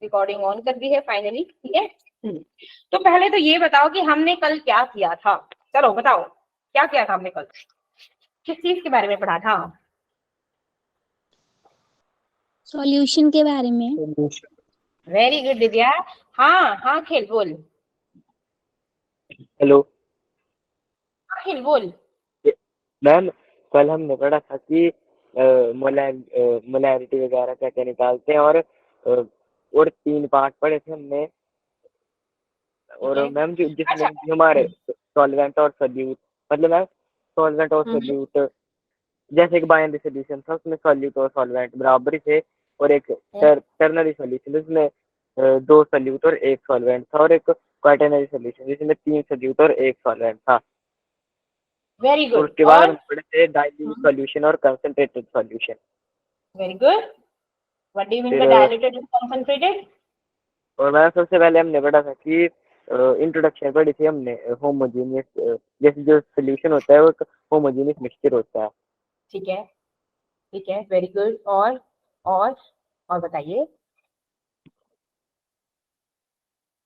Recording on कर दी है finally, ठीक है। तो पहले तो ये बताओ कि हमने कल क्या किया था। चलो बताओ क्या किया था हमने कल, किस चीज के बारे में पढ़ा था? सॉल्यूशन के बारे में। Very good Divya. हाँ हाँ खेल बोल। हेलो खेल बोल। मैम, कल हमने पढ़ा था कि मोलैरिटी वगैरह क्या क्या निकालते हैं, और 3 पार्ट पढ़े थे हमने। और मैम जिसमें हमारे सॉल्वेंट और सोल्यूट, मतलब मैम सॉल्वेंट और सोल्यूट, जैसे एक बाइनरी सॉल्यूशन था उसमें सोल्यूट और सॉल्वेंट बराबर ही थे, और एक टर्नरी सॉल्यूशन जिसमें 2 सोल्यूट और 1 सॉल्वेंट था, और एक क्वाaternary सॉल्यूशन जिसमें 3 सोल्यूट और 1 सॉल्वेंट था। Very good. और उसके बाद हम पढ़े थे डाइल्यूट सॉल्यूशन और concentrated solution. Very good. What do you mean by diluted and concentrated? और मैम सबसे पहले हमने पढ़ा था कि इंट्रोडक्शन पढ़ी थी हमने होमोजेनियस, जैसे जो सोल्यूशन होता है वो एक होमोजेनियस मिक्सचर होता है। ठीक है ठीक है, वेरी गुड। और बताइए।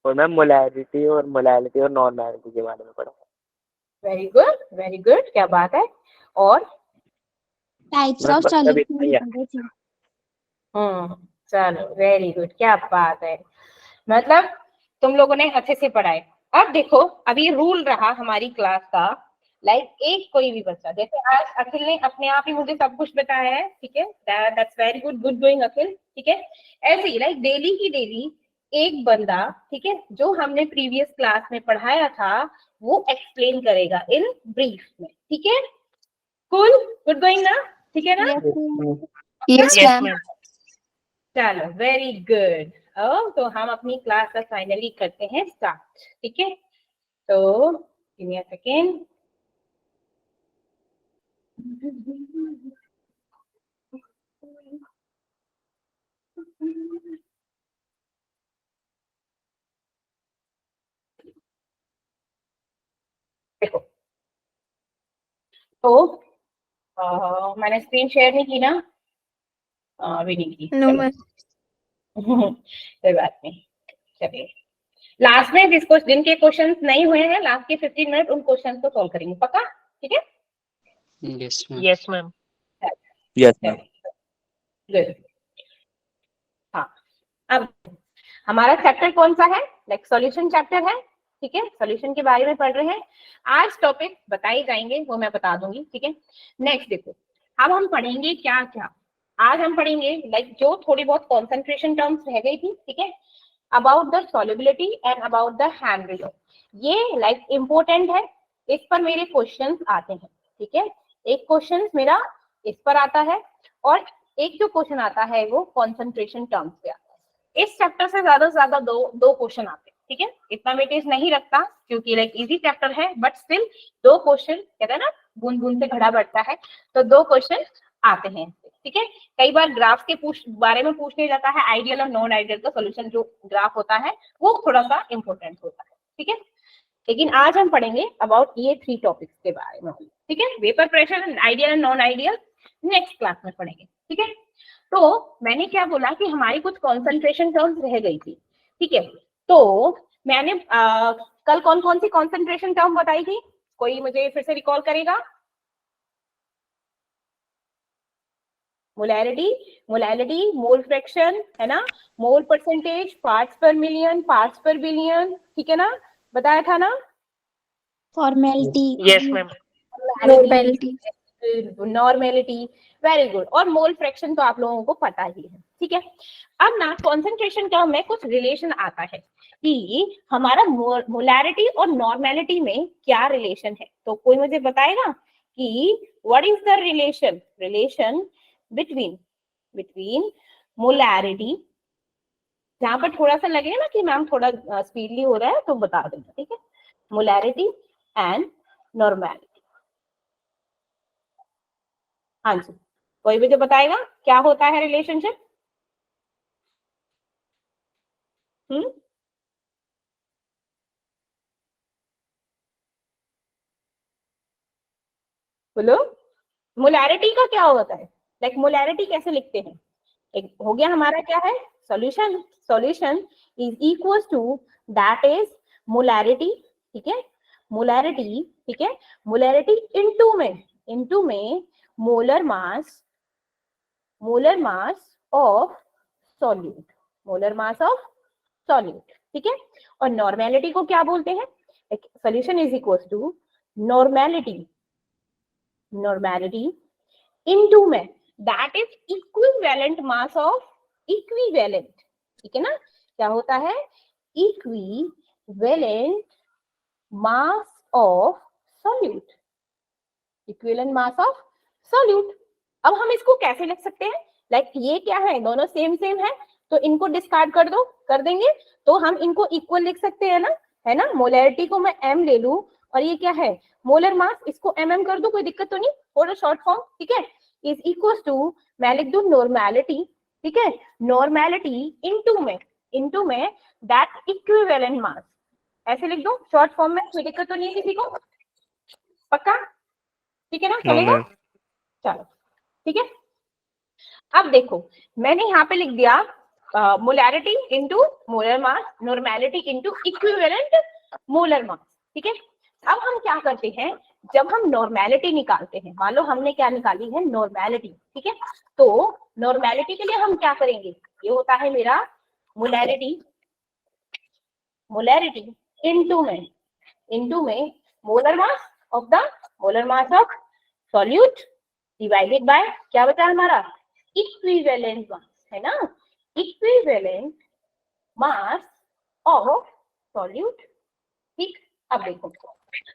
और मैम मोलैरिटी और नॉन मोलैरिटी के बारे में पढ़ा। वेरी गुड वेरी गुड, क्या बात है। और टाइप्स ऑफ सॉल्यूशन। चलो वेरी गुड, क्या बात है। मतलब तुम लोगों ने अच्छे से पढ़ाए। अब देखो, अभी रूल रहा हमारी क्लास का, लाइक एक कोई भी बच्चा, जैसे आज अखिल ने अपने आप ही मुझे सब कुछ बताया है, ठीक है, that's very good, good going Akhil, ठीक है। ऐसे ही लाइक डेली की डेली एक बंदा, ठीक है, जो हमने प्रीवियस क्लास में पढ़ाया था वो एक्सप्लेन करेगा इन ब्रीफ में, ठीक है। कूल, गुड गोइंग ना, ठीक है ना? Yes ma'am. चलो वेरी गुड। तो हम अपनी क्लास का फाइनली करते हैं स्टार्ट, ठीक है। तो गिव मी अ सेकेंड। देखो, तो मैंने स्क्रीन शेयर नहीं की ना? अभी नहीं की, चलो कोई बात नहीं। चलिए, लास्ट में जिनके क्वेश्चंस नहीं हुए हैं लास्ट के 15 मिनट उन क्वेश्चंस को सॉल्व करेंगे, पक्का? ठीक है। Yes ma'am. Yes ma'am. Yes ma'am. Good. हाँ, अब हमारा चैप्टर कौन सा है? लाइक सॉल्यूशन चैप्टर है, ठीक है। सॉल्यूशन के बारे में पढ़ रहे हैं। आज टॉपिक बताए जाएंगे वो मैं बता दूंगी, ठीक है। नेक्स्ट देखो, अब हम पढ़ेंगे क्या क्या। आज हम पढ़ेंगे लाइक जो थोड़ी बहुत कॉन्सेंट्रेशन टर्म्स रह गई थी, ठीक है, about the solubility and about the hand. ये लाइक इम्पोर्टेंट है, इस पर मेरे क्वेश्चंस आते हैं, ठीक है। एक क्वेश्चन मेरा इस पर आता है और एक जो क्वेश्चन आता है वो कॉन्सेंट्रेशन टर्म्स पे आता है। इस चैप्टर से ज्यादा दो क्वेश्चन आते हैं, ठीक है। इतना वेटेज नहीं रखता क्योंकि लाइक इजी चैप्टर है, बट स्टिल 2 क्वेश्चन, कहते हैं ना बूंद बूंद से घड़ा बढ़ता है, तो 2 क्वेश्चन आते हैं, ठीक है। कई बार ग्राफ के बारे में पूछने जाता है, आइडियल और नॉन आइडियल का सोल्यूशन जो ग्राफ होता है वो थोड़ा सा इंपॉर्टेंट होता है, ठीक है। लेकिन आज हम पढ़ेंगे अबाउट ये 3 टॉपिक्स के बारे में, ठीक है। Vapour pressure, ideal and non ideal next class में पढ़ेंगे, ठीक है। तो मैंने क्या बोला कि हमारी कुछ कॉन्सेंट्रेशन टर्म्स रह गई थी, ठीक है। तो मैंने कल कौन कौन सी कॉन्सेंट्रेशन टर्म बताई थी? कोई मुझे फिर से रिकॉल करेगा? मोलैरिटी, मोल फ्रैक्शन, है ना, मोल परसेंटेज, पार्ट्स पर मिलियन, पार्ट्स पर बिलियन, ठीक है ना, बताया था ना। Formality. Yes ma'am. Normality, very good. और मोल फ्रैक्शन तो आप लोगों को पता ही है, ठीक है। अब ना कॉन्सेंट्रेशन टर्म में कुछ रिलेशन आता है कि हमारा मोलैरिटी और नॉर्मेलिटी में क्या रिलेशन है। तो कोई मुझे बताएगा कि what is the relation between molarity, जहां पर थोड़ा सा लगेगा ना कि मैम थोड़ा स्पीडली हो रहा है तो बता देना, ठीक है। Molarity and normality. हाँ जी, कोई मुझे बताएगा क्या होता है रिलेशनशिप? बोलो, मोलैरिटी का क्या होता है? लाइक मोलैरिटी कैसे लिखते हैं? एक हो गया हमारा क्या है solution. Solution is equal to that is molarity. ठीक है, मोलैरिटी. ठीक है, मोलैरिटी इनटू में molar mass of solute. Molar mass of solute. ठीक है, और नॉर्मेलिटी को क्या बोलते हैं? Solution is equal to normality into में that is equivalent mass of equivalent. ठीक है ना, क्या होता है? Equivalent mass of solute. Equivalent mass of solute. अब हम इसको कैसे लिख सकते हैं? लाइक ये क्या है, दोनों सेम है, तो इनको डिस्कार्ड कर देंगे, तो हम इनको इक्वल लिख सकते हैं ना, है ना. मोलैरिटी को मैं m ले लूं और ये क्या है मोलर मास, इसको mm कर दूं, कोई दिक्कत तो नहीं, थोड़ा शॉर्ट फॉर्म. ठीक है, इज इक्वल टू मैं लिख दूं नॉर्मेलिटी. ठीक है, नॉर्मेलिटी इनटू में दैट इक्विवेलेंट मास, ऐसे लिख दूं शॉर्ट फॉर्म में, कोई दिक्कत तो नहीं है किसी को? पक्का? ठीक है ना, चलेगा? चलो ठीक है. अब देखो मैंने यहाँ पे लिख दिया molarity into molar mass, normality into equivalent molar mass. ठीक है, अब हम क्या करते हैं, जब हम नॉर्मेलिटी निकालते हैं, मान लो हमने क्या निकाली है नॉर्मेलिटी. ठीक है, तो नॉर्मेलिटी के लिए हम क्या करेंगे, ये होता है मेरा मोलैरिटी इनटू में molar mass of solute divided bye क्या बचा हमारा इक्विवेलेंट मास, है ना, इक्विवेलेंट मास ऑफ सॉल्यूट. ठीक, अब देखो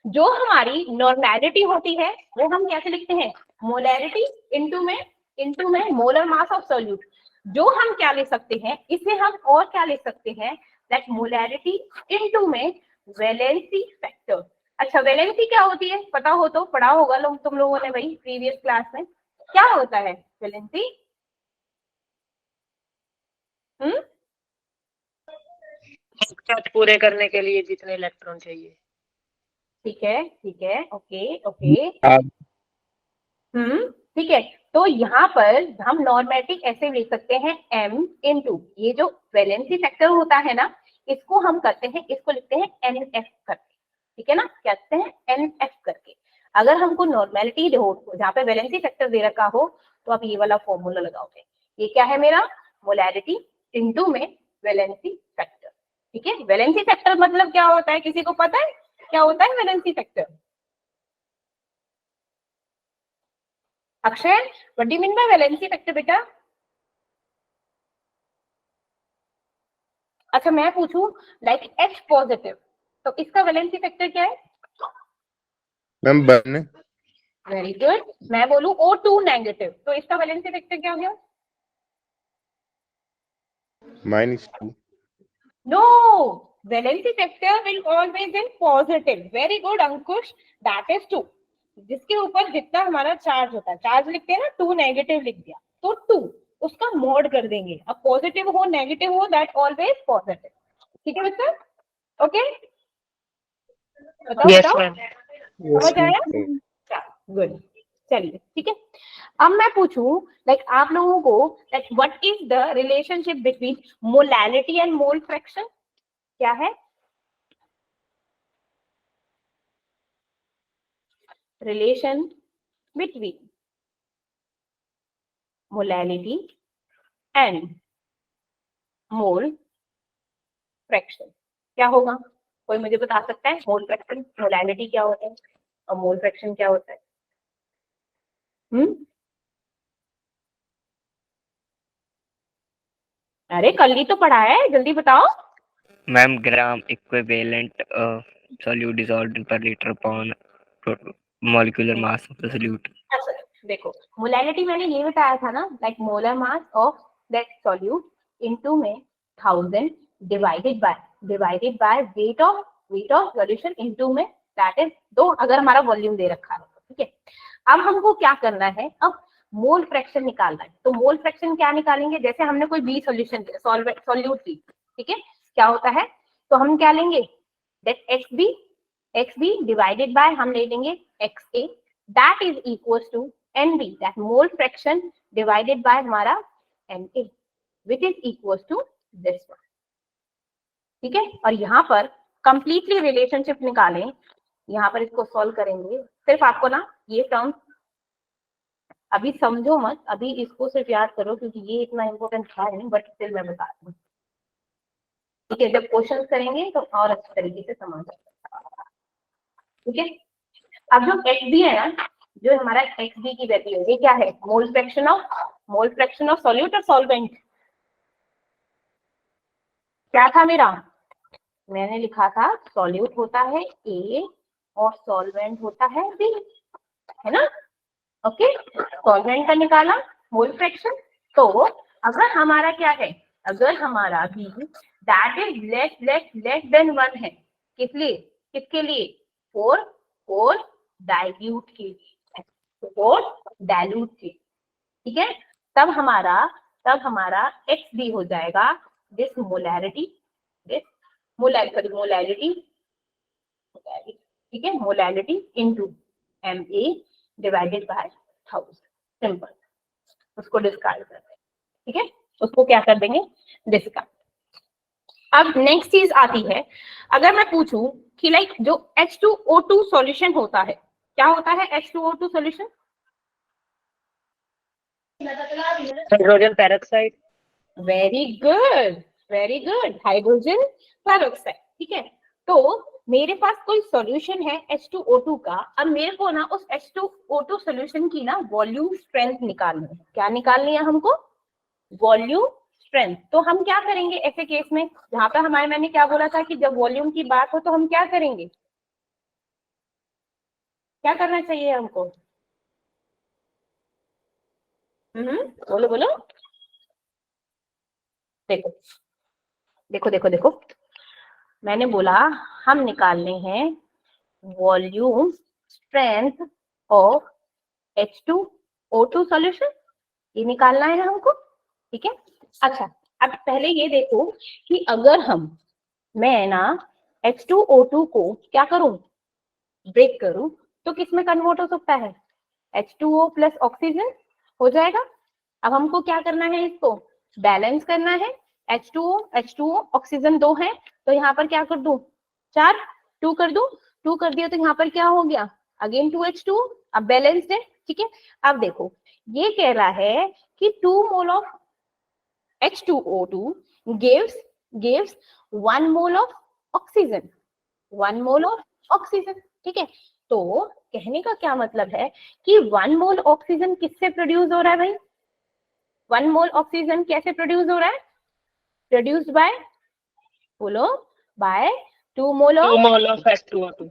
जो हमारी नॉर्मेलिटी होती है वो हम कैसे लिखते हैं, मोलैरिटी इनटू में मोलर मास ऑफ सॉल्यूट. जो हम क्या ले सकते हैं, इसे हम और क्या ले सकते हैं, दैट मोलैरिटी इनटू में वैलेंसी फैक्टर. अच्छा, वैलेंसी क्या होती है, पता हो तो पढ़ा होगा तुम लोगों ने भाई प्रीवियस क्लास में. क्या होता है वैलेंसी? पूरे करने के लिए जितने इलेक्ट्रॉन चाहिए. ठीक है, ओके. ठीक है, तो यहाँ पर हम नॉर्मेटिक ऐसे लिख सकते हैं m इनटू ये जो वैलेंसी फैक्टर होता है ना, इसको हम करते हैं, इसको लिखते हैं NF करके. ठीक है ना, क्या कहते हैं NF करके. अगर हमको नॉर्मेलिटी हो जहाँ पे वैलेंसी फैक्टर दे रखा हो तो आप ये वाला फॉर्मूला लगाओगे. ये क्या है मेरा मोलैरिटी इनटू में वैलेंसी फैक्टर. ठीक है, वैलेंसी फैक्टर मतलब क्या होता है, किसी को पता है क्या होता है valency factor? Akshay, what do you mean by valency factor बेटा? अच्छा मैं पूछूं लाइक H पॉजिटिव, तो इसका वैलेंसी फैक्टर क्या है? मैम 1. Very good. मैं बोलूं O2 नेगेटिव, तो इसका वैलेंसी फैक्टर क्या हो गया? -2. No, valency factor will always in positive. Very good Ankush, that is 2. जिसके ऊपर जितना हमारा चार्ज होता है, चार्ज लिखते हैं ना, 2 नेगेटिव लिख दिया तो 2 उसका मोड कर देंगे. अब पॉजिटिव हो नेगेटिव हो, दैट ऑलवेज पॉजिटिव. ठीक है बच्चा? ओके, बताओ समझ आया? गुड, चलिए ठीक है. अब मैं पूछूं लाइक आप लोगों को like what is the relationship between molarity and mole fraction? क्या है relation between molarity and mole fraction? क्या होगा, कोई मुझे बता सकता है? मोल फ्रैक्शन, मोलैरिटी क्या होता है और मोल फ्रैक्शन क्या होता है? अरे कल ही तो पढ़ा है, जल्दी बताओ. Ma'am gram equivalent solute dissolved per litre upon molecular mass of the solute. देखो मोलैरिटी मैंने ये बताया था ना, like molar mass of that solute into में 1000 divided by weight of solution into में दैट इज 2, अगर हमारा वॉल्यूम दे रखा है. ठीक है, अब हमको क्या करना है, अब मोल फ्रैक्शन निकालना है. तो मोल फ्रैक्शन क्या निकालेंगे, जैसे हमने कोई बी सॉल्यूशन सॉल्यूट ली. ठीक है, क्या होता है, तो हम क्या लेंगे, दैट XB डिवाइडेड बाय हम ले लेंगे XA, that is equal to NB, that mole fraction divided by हमारा Na which is equals to this one. ठीक है, और यहाँ पर कंप्लीटली रिलेशनशिप निकालें, यहाँ पर इसको सॉल्व करेंगे। सिर्फ आपको ना ये टर्म अभी समझो मत, अभी इसको सिर्फ याद करो क्योंकि ये इतना इम्पोर्टेंट है नहीं, बट फिर मैं बता दूँ। ठीक है, जब क्वेश्चन करेंगे तो और अच्छे तरीके से समझ आएगा। ठीक है, अब जो एक्स डी है ना, जो हमारा एक्स डी की वैल्यू है, ये क्या है? मोल फ्रैक्शन ऑफ सॉल्यूट और सॉल्वेंट। क्या था मेरा? मैंने लिखा था सॉल्यूट होता है ए और सॉल्वेंट होता है बी, है ना? ओके, सॉल्वेंट का निकाला मोल फ्रैक्शन। तो अगर हमारा क्या है, अगर हमारा B that is less than 1 है, किस लिए? किसके लिए? फोर डाइल्यूट के लिए, फोर डाइल्यूट के। ठीक है, तब हमारा एक्स डी हो जाएगा दिस मोलैरिटी, ठीक है, molarity into Ma divided by 1000। Simple, उसको डिस्कार्ड कर देंगे। ठीक है, उसको क्या कर देंगे? डिस्कार्ड। अब नेक्स्ट चीज आती है, अगर मैं पूछूं कि लाइक जो H2O2 सॉल्यूशन होता है, क्या होता है H2O2 solution? Hydrogen peroxide. Very good, hydrogen peroxide. ठीक है, तो मेरे पास कोई सॉल्यूशन है H2O2 का। अब मेरे को ना उस H2O2 सॉल्यूशन की ना वॉल्यूम स्ट्रेंथ निकालनी है। क्या निकालनी है हमको? Volume strength. तो हम क्या करेंगे ऐसे केस में, जहां पर हमारे, मैंने क्या बोला था कि जब वॉल्यूम की बात हो तो हम क्या करेंगे? क्या करना चाहिए हमको? बोलो। देखो, मैंने बोला हम निकालने हैं volume strength of H2O2 solution, ये निकालना है हमको। ठीक है, अच्छा, अब पहले ये देखो कि अगर मैं ना H2O2 को क्या करूं? ब्रेक करूं तो किस में कन्वर्ट हो सकता है? H2O प्लस ऑक्सीजन हो जाएगा। अब हमको क्या करना है? इसको बैलेंस करना है। H2O ऑक्सीजन 2 है, तो यहाँ पर क्या कर दूं? 4, 2 कर दूं। 2 कर दिया तो यहाँ पर क्या हो गया? Again 2H2O। अब बैलेंस्ड है। ठीक है, अब देखो ये कह रहा है कि 2 mole of H2O2 gives 1 mole of oxygen, 1 mole of oxygen. ठीक है, तो कहने का क्या मतलब है कि 1 मोल ऑक्सीजन किससे प्रोड्यूस हो रहा है भाई? 1 मोल ऑक्सीजन कैसे प्रोड्यूस हो रहा है? प्रोड्यूस्ड बाय, बोलो, by 2 mole of H2O2।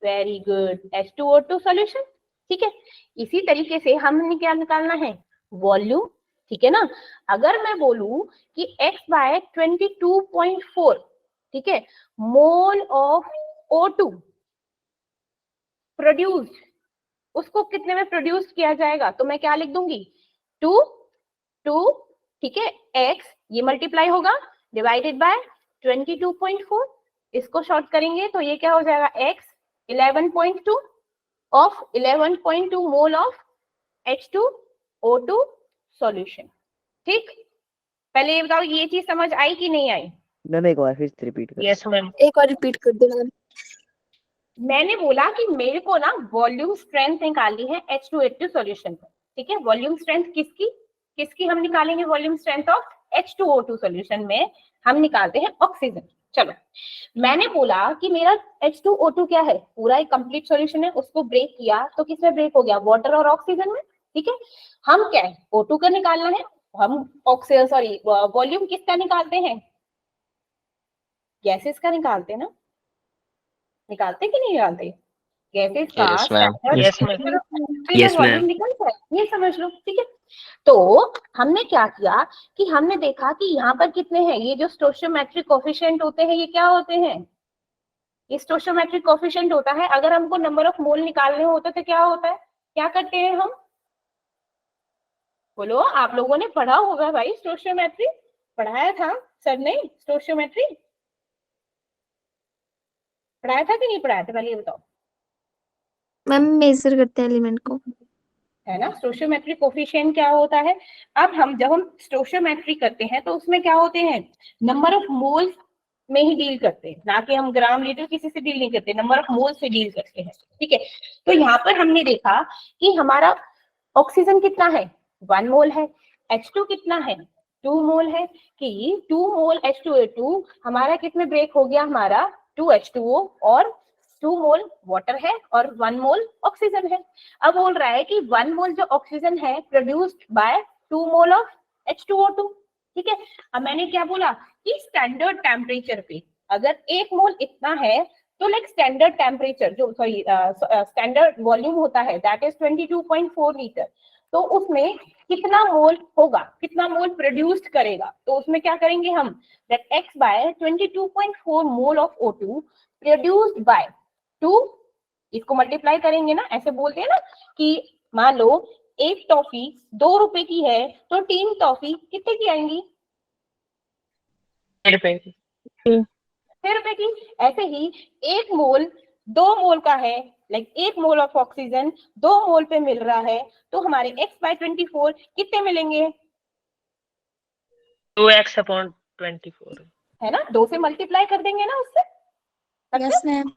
Very good, H2O2 solution. ठीक है, इसी तरीके से हमने क्या निकालना है? वॉल्यूम। ठीक है ना, अगर मैं बोलूं कि x बाय 22.4, ठीक है, मोल ऑफ O2 प्रोड्यूस्ड, उसको कितने में प्रोड्यूस किया जाएगा? तो मैं क्या लिख दूंगी? 2, ठीक है, x ये मल्टीप्लाई होगा डिवाइडेड बाय 22.4, इसको शॉर्ट करेंगे तो ये क्या हो जाएगा? x 11.2 of 11.2 mole of H2O2 solution. ठीक, पहले ये बताओ ये चीज समझ आई कि नहीं आई? मैम एक बार फिर रिपीट कर। Yes ma'am. एक और रिपीट कर दो मैम। मैंने बोला कि मेरे को ना वॉल्यूम स्ट्रेंथ निकालनी है H2O2 सॉल्यूशन पर। ठीक है, वॉल्यूम स्ट्रेंथ किसकी हम निकालेंगे? Volume strength of H2O2 solution में हम निकालते हैं ऑक्सीजन। चलो, मैंने बोला कि मेरा H2O2 क्या है? पूरा एक कंप्लीट सॉल्यूशन है, उसको ब्रेक किया तो किसमें ब्रेक हो गया? वाटर और ऑक्सीजन में। ठीक है, हम क्या है? O2 का निकालना है, हम ऑक्सीजन वॉल्यूम किसका निकालते हैं? गैसेस का निकालते हैं ना, निकालते कि नहीं निकालते? गैसेस का Yes, ma'am. Yes, ma'am. Yes, volume ma'am. निकलता है, ये समझ लो। ठीक है, तो हमने क्या किया कि हमने देखा कि यहाँ पर कितने हैं, ये जो स्टोइचियोमेट्रिक कोएफिशिएंट होते हैं, ये क्या होते हैं? ये स्टोइचियोमेट्रिक कोएफिशिएंट होता है। अगर हमको नंबर ऑफ मोल निकालने होते तो क्या होता है? क्या करते हैं हम? बोलो, आप लोगों ने पढ़ा होगा भाई, स्टोइचियोमेट्री पढ़ाया था सर ने? स्टोइचियोमेट्री पढ़ाया था कि नहीं पढ़ाया था? पहले ये बताओ। मैम मेजर करते हैं एलिमेंट को। है ना। स्टोइचियोमेट्री कोफिशिएंट क्या होता है, अब जब हम स्टोइचियोमेट्री करते हैं तो उसमें क्या होते हैं, नंबर ऑफ मोल्स में ही डील करते हैं, ना कि हम ग्राम लीटर किसी से डील नहीं करते, नंबर ऑफ मोल से डील करते हैं, ठीक है। तो यहाँ पर हमने देखा कि हमारा ऑक्सीजन कितना है, 1 मोल है, H2 कितना है, 2 मोल है, कि 2 मोल H2O2 हमारा कितने ब्रेक हो गया, हमारा 2H2O और 2 मोल वाटर है और 1 मोल ऑक्सीजन है। अब बोल रहा है कि 1 मोल जो ऑक्सीजन है produced by 2 mole of H2O2, ठीक है। अब मैंने क्या बोला कि स्टैंडर्ड टेम्परेचर पे अगर 1 मोल इतना है तो लाइक स्टैंडर्ड टेम्परेचर जो सॉरी स्टैंडर्ड वॉल्यूम होता है दैट इज 22.4 लीटर, तो उसमें कितना मोल होगा, कितना मोल प्रोड्यूस्ड करेगा, तो उसमें क्या करेंगे हम, that x by 22.4 mole of O2 produced by 2, इसको मल्टीप्लाई करेंगे ना, ऐसे बोलते हैं ना कि मान लो एक टॉफी 2 रुपए की है तो 3 टॉफी कितने की आएंगी, 6 रुपए की। 6 रुपए की। ऐसे ही 1 मोल 2 मोल का है, लाइक 1 मोल ऑफ ऑक्सीजन 2 मोल पे मिल रहा है, तो हमारे x बाय 24 कितने मिलेंगे, 2x अपॉन 24 है ना, 2 से मल्टीप्लाई कर देंगे ना उससे, यस मैम।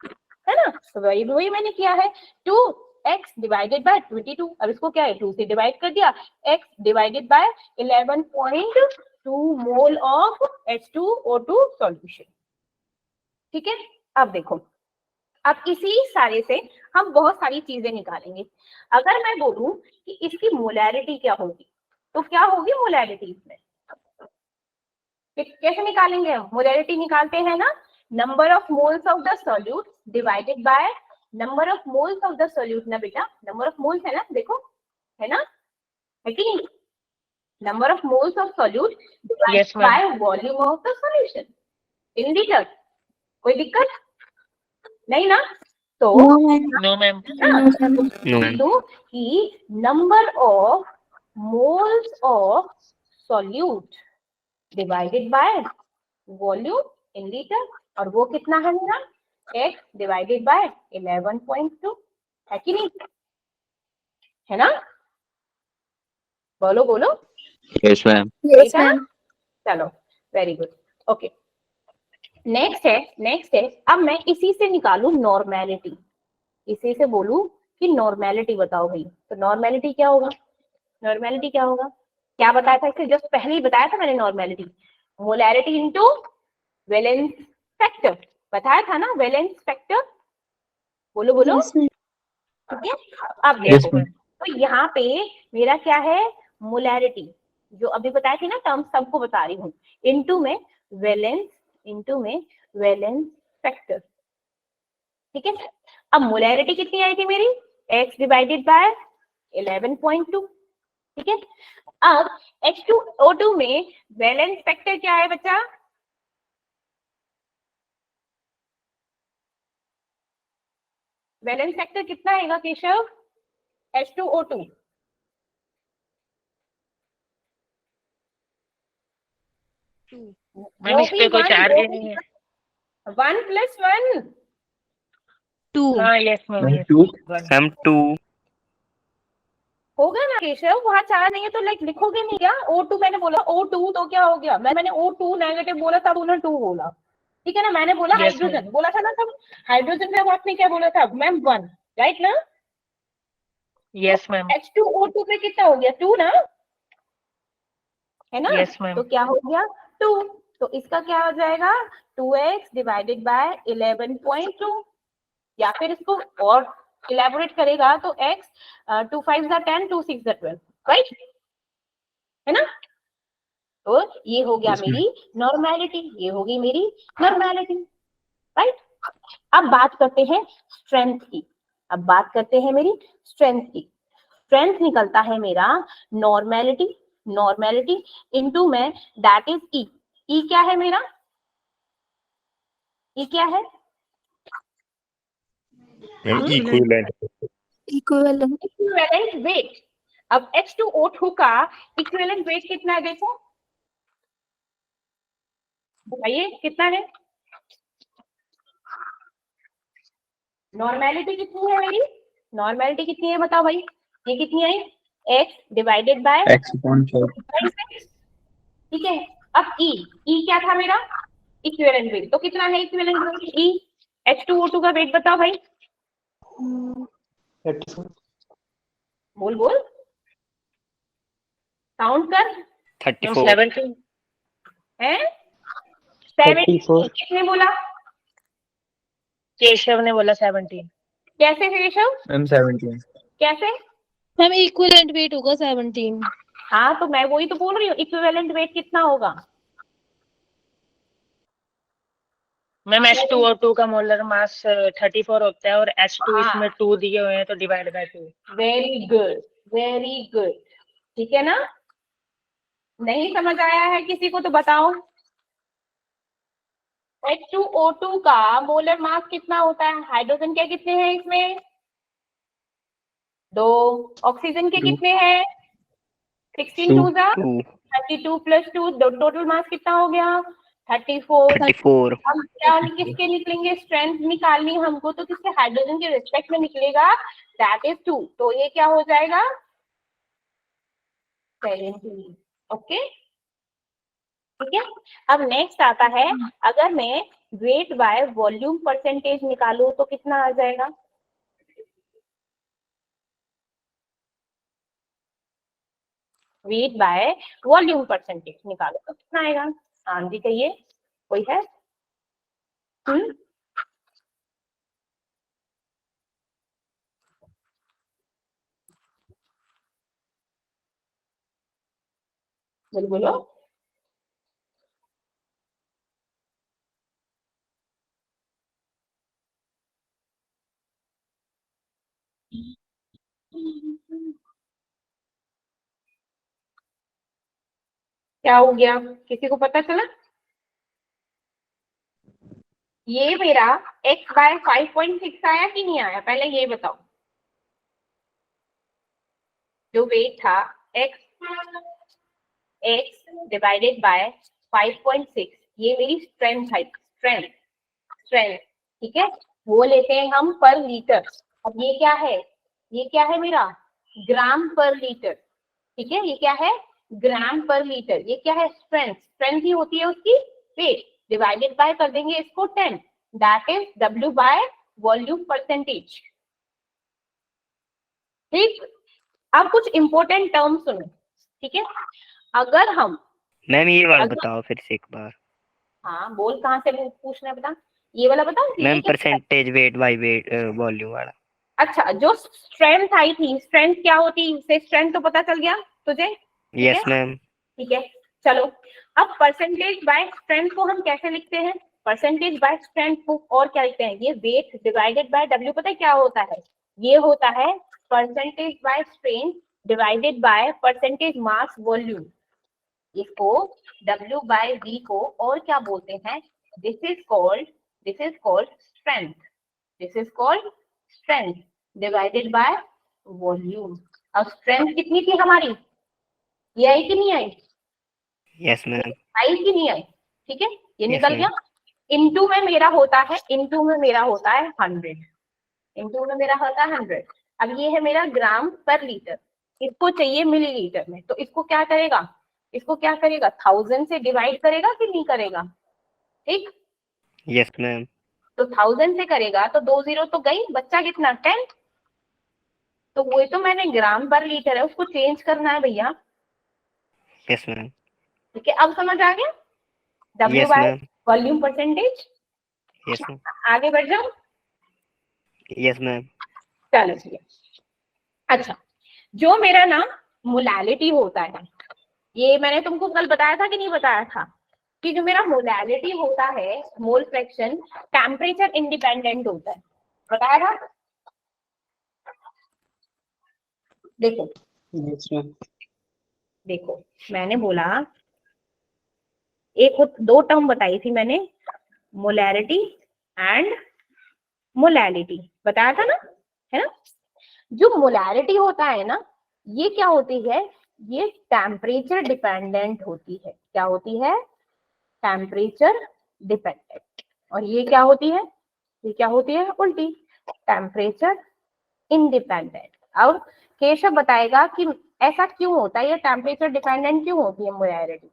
है ना। तो वही मैंने किया है, 2x डिवाइडेड बाय 22, अब इसको क्या है 2 से डिवाइड कर दिया, x divided by 11.2 mole of H2O2 solution, ठीक है। अब देखो, अब इसी सारे से हम बहुत सारी चीजें निकालेंगे। अगर मैं बोलूं कि इसकी मोलैरिटी क्या होगी, तो क्या होगी मोलैरिटी इसमें, कैसे निकालेंगे हम, मोलैरिटी निकालते हैं ना, number of moles of the solute divided by number of moles of the solute ना बेटा, नंबर ऑफ मोल्स है ना, देखो है ना, है कि नहीं, number of moles of solute Yes, ma'am. By volume of the solution in litre, कोई दिक्कत नहीं ना। तो no ma'am. No ma'am. No, ma'am. तो कि number of moles of solute divided by volume in litre, और वो कितना है मेरा, x डिवाइडेड बाय 11.2, है कि नहीं, है ना, बोलो बोलो, Yes, ma'am. Yes ma'am. चलो वेरी गुड, ओके। नेक्स्ट है अब मैं इसी से निकालू नॉर्मेलिटी, इसी से बोलूं कि नॉर्मेलिटी बताओ भाई, तो नॉर्मेलिटी क्या होगा, नॉर्मेलिटी क्या होगा, क्या बताया था इससे जस्ट पहले ही बताया था मैंने, normality molarity into valence factor बताया था ना, वैलेंस फैक्टर, बोलो बोलो, यस मैम। ठीक है। अब Yes, देखो, ma'am. तो यहाँ पे मेरा क्या है, मोलैरिटी जो अभी बताई थी ना टर्म सबको बता रही हूँ, इनटू में वैलेंस फैक्टर, ठीक है। अब मोलैरिटी कितनी आई थी मेरी, x डिवाइडेड बाय 11.2, ठीक है। अब H2O2 में वैलेंस फैक्टर क्या है बच्चा, वैलेंस फैक्टर कितना आएगा केशव, H2O2 मैम इस पे कोई चार्ज ही नहीं है। 1 + 1 2। हाँ yes ma'am, ma'am yes 2 Ma'am, 2. होगा ना केशव, वहां चार्ज नहीं है तो लाइक लिखोगे नहीं क्या, O2 मैंने बोला O2 तो क्या हो गया, मैंने O2 नेगेटिव बोला था, उन्होंने 2 बोला, ठीक है ना, मैंने बोला Yes, हाइड्रोजन बोला था ना, तब हाइड्रोजन में आपने क्या बोला था मैम 1, राइट ना, यस मैम, H2O2 पे कितना हो गया 2 ना, है ना, यस मैम, तो क्या हो गया 2, तो इसका क्या हो जाएगा 2x डिवाइडेड बाय 11.2, या फिर इसको और इलेबोरेट करेगा तो x 2 5 10 2 6 12, राइट, है ना। तो ये हो गया Yes, ma'am. मेरी नॉर्मेलिटी, ये होगी मेरी नॉर्मेलिटी, राइट। अब बात करते हैं स्ट्रेंथ की, अब बात करते हैं मेरी स्ट्रेंथ की, स्ट्रेंथ निकलता है मेरा नॉर्मेलिटी इनटू में दैट इज ई, ई क्या है मेरा, ई क्या है, ma'am equivalent equivalent. Equivalent weight. अब H2O2 का इक्विवेलेंट वेट कितना है देखो, बताइए कितना है, नॉर्मेलिटी कितनी है मेरी, नॉर्मेलिटी कितनी है बताओ भाई, ये कितनी आई x divided by X upon 4. 6, ठीक है। अब ई क्या था मेरा, इक्विवेलेंट वेट, तो कितना है इक्विवेलेंट वेट ई, H2O2 का वेट बताओ भाई, 34. बोल बोल, काउंट कर, मैम 34. 17. है 7, 34. किसने बोला, केशव ने बोला 17. कैसे केशव, Ma'am 17. कैसे, मैम इक्विवेलेंट वेट होगा 17। हाँ तो मैं वही तो बोल रही हूँ, इक्विवेलेंट वेट कितना होगा, मैम H2O2 का मोलर मास 34 होता है और H2 हाँ। इसमें 2 दिए हुए हैं तो divide by 2. Very good, very good, ठीक है ना। नहीं समझ आया है किसी को तो बताओ, H2O2 का मोलर मास कितना होता है, हाइड्रोजन के कितने हैं इसमें, 2, ऑक्सीजन के 2. कितने हैं, 16 2. 2 जा 2. 32 प्लस 2, टोटल मास कितना हो गया 34। 34. हम क्या किसके निकलेंगे, स्ट्रेंथ निकालनी हमको तो किसके, हाइड्रोजन के रिस्पेक्ट में निकलेगा, दैट इज 2, तो ये क्या हो जाएगा 17, ओके ठीक है। अब नेक्स्ट आता है, अगर मैं वेट बाय वॉल्यूम परसेंटेज निकालूं तो कितना आ जाएगा, वेट बाय वॉल्यूम परसेंटेज निकालो तो कितना आएगा, हाँ जी कहिए, कोई है, बोलो बोलो, क्या हो गया, किसी को पता चला, ये मेरा x बाय 5.6 आया कि नहीं आया, पहले ये बताओ, जो वेट था x डिवाइडेड बाय 5.6, ये मेरी स्ट्रेंथ है, स्ट्रेंथ ठीक है, वो लेते हैं हम पर लीटर। अब ये क्या है मेरा ग्राम पर लीटर, ठीक है, ये क्या है ग्राम पर लीटर, ये क्या है स्ट्रेंथ ही होती है उसकी, वेट डिवाइडेड बाय कर देंगे इसको 10, that is W by volume percentage, ठीक। अब कुछ इंपॉर्टेंट टर्म सुनो, ठीक है, अगर हम, मैम ये वाला अगर, बताओ फिर से एक बार। हाँ बोल कहाँ से पूछना है बता, ये वाला बता, ma'am percentage weight by weight volume वाला। अच्छा जो स्ट्रेंथ आई थी, स्ट्रेंथ क्या होती है, स्ट्रेंथ तो पता चल गया तुझे, यस मैम। ठीक है चलो, अब परसेंटेज बाय स्ट्रेंथ को हम कैसे लिखते हैं, परसेंटेज बाय स्ट्रेंथ को और क्या लिखते हैं, ये वेट डिवाइडेड बाय W, पता है क्या होता है, ये होता है percentage by strength divided by percentage mass volume, इसको W बाय V को और क्या बोलते हैं, this is called strength, this is called strength divided by volume. अब स्ट्रेंथ कितनी थी हमारी, ये आई कि नहीं आई, यस मैम। आई कि नहीं आई, ठीक है, ये Yes, निकल गया, इनटू में मेरा होता है 100, इनटू में मेरा होता है 100। अब ये है मेरा ग्राम पर लीटर, इसको चाहिए मिलीलीटर में, तो इसको क्या करेगा, 1000 से डिवाइड करेगा कि नहीं करेगा, ठीक, यस मैम। तो 1000 से करेगा तो 2 0 तो गई, बच्चा कितना 10, तो वो तो मैंने ग्राम पर लीटर है उसको चेंज करना है भैया, यस मैम। ठीक है, अब समझ आ गया, W yes by ma'am. Volume percentage, yes ma'am. आगे बढ़ जाओ, यस मैम। चलो ठीक है। अच्छा जो मेरा ना मोलैलिटी होता है, ये मैंने तुमको कल बताया था कि नहीं बताया था, कि जो मेरा मोलैलिटी होता है, मोल फ्रैक्शन टेम्परेचर इंडिपेंडेंट होता है, बताया था, देखो Yes, ma'am. देखो मैंने बोला एक दो टर्म बताई थी मैंने, मोलैरिटी एंड मोलैलिटी बताया था ना, है ना, जो मोलैरिटी होता है ना, ये क्या होती है, ये टेम्परेचर डिपेंडेंट होती है, क्या होती है टेम्परेचर डिपेंडेंट, और ये क्या होती है, ये क्या होती है उल्टी, टेम्परेचर इंडिपेंडेंट। और केशव बताएगा कि ऐसा क्यों होता है? ये टेम्परेचर डिपेंडेंट क्यों होती है molarity?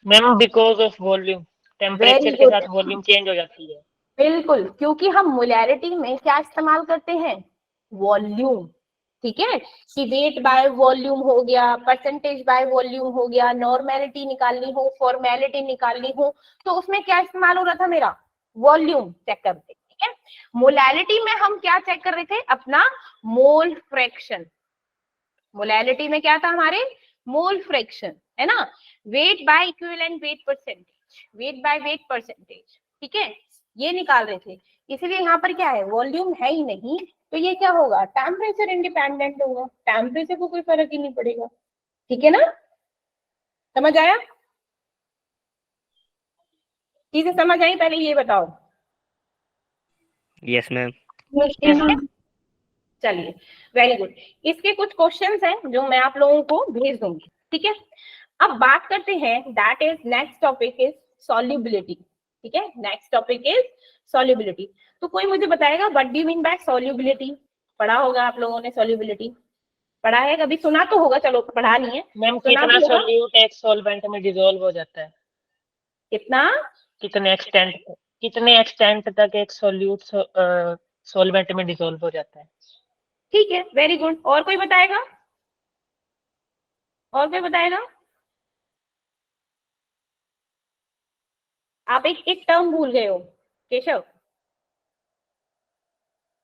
Ma'am because of volume, temperature के good. साथ वॉल्यूम चेंज हो जाती है। बिल्कुल, क्योंकि हम मोलैरिटी में क्या इस्तेमाल करते हैं? वॉल्यूम। ठीक है, कि वेट बाय वॉल्यूम हो गया, परसेंटेज बाय वॉल्यूम हो गया, नॉर्मेलिटी निकालनी हो, फॉर्मेलिटी निकालनी हो, तो उसमें क्या इस्तेमाल हो रहा था? मेरा वॉल्यूम चेक करते। ठीक है, मोलैरिटी में हम क्या चेक कर रहे थे? अपना मोल फ्रैक्शन। मोलैरिटी में क्या था हमारे? मोल फ्रैक्शन, है ना? Weight by equivalent weight percentage, weight by weight percentage. ठीक है, ये निकाल रहे थे। इसीलिए यहाँ पर क्या है? वॉल्यूम है ही नहीं, तो ये क्या होगा? टेम्परेचर इंडिपेंडेंट होगा, टेम्परेचर को कोई फर्क ही नहीं पड़ेगा। ठीक है ना, समझ आया? चीजें समझ आई? पहले ये बताओ। Yes ma'am. चलिए, वेरी गुड। इसके कुछ क्वेश्चंस हैं जो मैं आप लोगों को भेज दूंगी। ठीक है, अब बात करते हैं, that is next topic is solubility. ठीक है, नेक्स्ट टॉपिक इज सॉल्युबिलिटी। तो कोई मुझे बताएगा what do you mean by solubility? पढ़ा होगा आप लोगों ने सॉल्युबिलिटी, पढ़ा है कभी? सुना तो होगा, चलो पढ़ा नहीं है। मैम सुना कितना भी होगा। सॉल्यूट एक सॉल्वेंट में डिसॉल्व हो जाता है? कितना? कितने एक्सटेंट तक एक सॉल्यूट सॉल्वेंट में डिसॉल्व हो जाता है? ठीक है, वेरी गुड। और कोई बताएगा? और कोई बताएगा? आप एक टर्म भूल गए हो केशव।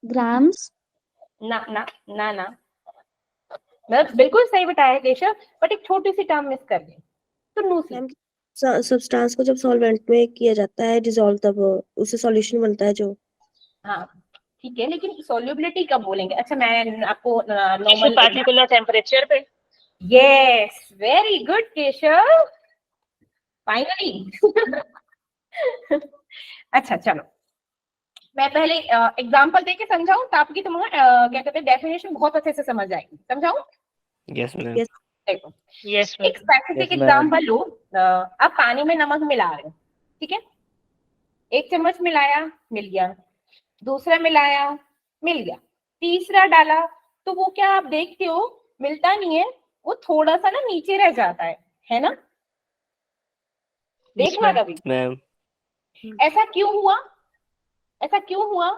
ग्राम्स। ना ना ना ना, मतलब बिल्कुल सही बताया केशव, बट एक छोटी सी टर्म मिस कर दी। तो नूसी। मैम सब्सटेंस को जब सॉल्वेंट में किया जाता है डिसॉल्व, तब उससे सॉल्यूशन बनता है जो। हाँ ठीक है, लेकिन सॉल्युबिलिटी कब बोलेंगे? अच्छा, मैं आपको किसी नॉर्मल। पार्टिकुलर टेम्परेचर पे? Yes, very good Keshav, finally. अच्छा चलो, मैं पहले एग्जांपल देके समझाऊं ताकि तुम्हें क्या कहते हैं डेफिनेशन बहुत अच्छे से समझ आएगी। समझाऊं? Yes ma'am. Yes. देखो, यस एक स्पेसिफिक Yes, ma'am. एग्जांपल लो। अब पानी में नमक मिला रहे हो, ठीक है? एक चम्मच मिलाया, मिल गया। दूसरा मिलाया, मिल गया। तीसरा डाला, तो वो क्या आप देखते हो, मिलता नहीं है, वो थोड़ा सा ना नीचे रह जाता है ना? देखना कभी। मैम ऐसा क्यों हुआ? ऐसा क्यों हुआ?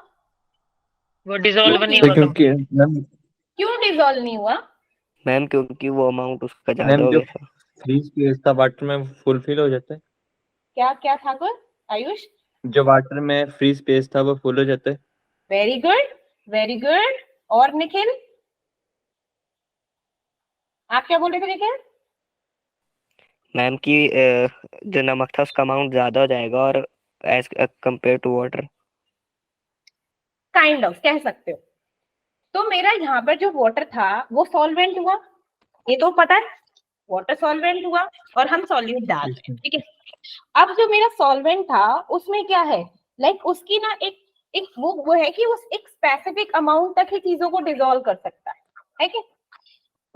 वो डिसॉल्व नहीं तो हुआ क्योंकि कंप्लीट। मैम क्यों डिसॉल्व नहीं हुआ? मैम क्योंकि वो अमाउंट उसका ज्यादा मैम हो जो गया था। फ्री स्पेस था वाटर में फुलफिल हो जाता है। क्या क्या ठाकुर आयुष? जो वाटर में फ्री स्पेस था वो फुल हो जाता है। Very good, very good. और निखिल, आप क्या बोल रहे थे निखिल? मैम की जो नमक था उसका अमाउंट ज्यादा हो जाएगा और as compared to water. Kind of कह सकते हो। तो मेरा यहाँ पर जो वाटर था वो सॉल्वेंट हुआ, ये तो पता है, वाटर सॉल्वेंट हुआ और हम सॉल्यूट डाल रहे हैं। ठीक है, अब जो मेरा सॉल्वेंट था उसमें क्या है, लाइक उसकी ना एक एक वो है कि उस एक स्पेसिफिक अमाउंट तक ही चीजों को डिसॉल्व कर सकता है कि?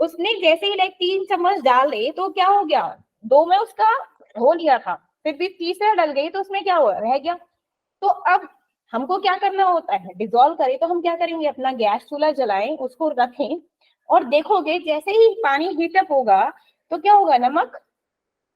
उसने जैसे ही लाइक 3 चम्मच डाल दे तो क्या हो गया, 2 में उसका हो लिया था, फिर भी तीसरा डल गई तो उसमें क्या हुआ, रह गया। तो अब हमको क्या करना होता है, डिसॉल्व करें तो हम क्या करेंगे, अपना गैस चूल्हा जलाएं, उसको रखें और देखोगे जैसे ही पानी हीटअप होगा तो क्या होगा, नमक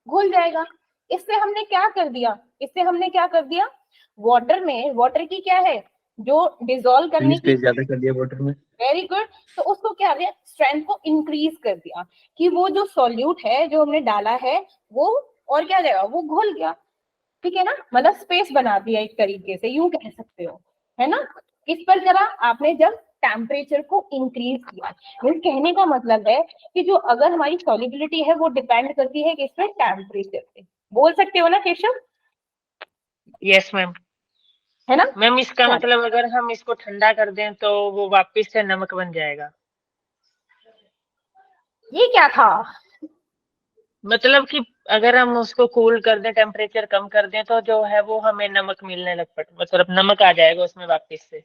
घुल जाएगा। इससे हमने क्या कर दिया, इससे हमने क्या कर दिया, वाटर में, वाटर की क्या है, जो डिसॉल्व फ्री करने की, स्पेस ज्यादा कर दिया वाटर में। Very good. तो उसको क्या किया, स्ट्रेंथ को इंक्रीज कर दिया कि वो जो सॉल्यूट है जो हमने डाला है वो और क्या जाएगा, वो घुल गया। ठीक है ना, मतलब स्पेस बना दिया एक तरीके से, यूं कह सकते हो, है ना? इस पर जरा आपने जब टेम्परेचर को इंक्रीज किया, मींस कहने का मतलब है कि जो अगर हमारी सॉल्युबिलिटी है वो डिपेंड करती है किस पे, टेम्परेचर पे। बोल सकते हो ना केशव? Yes ma'am. है ना? मैम इसका चलो। मतलब अगर हम इसको ठंडा कर दें तो वो वापस से नमक बन जाएगा? ये क्या था? मतलब कि अगर हम उसको कूल कर दें, टेम्परेचर कम कर दें, तो जो है वो हमें नमक मिलने लग पड़े, मतलब नमक आ जाएगा उसमें वापस से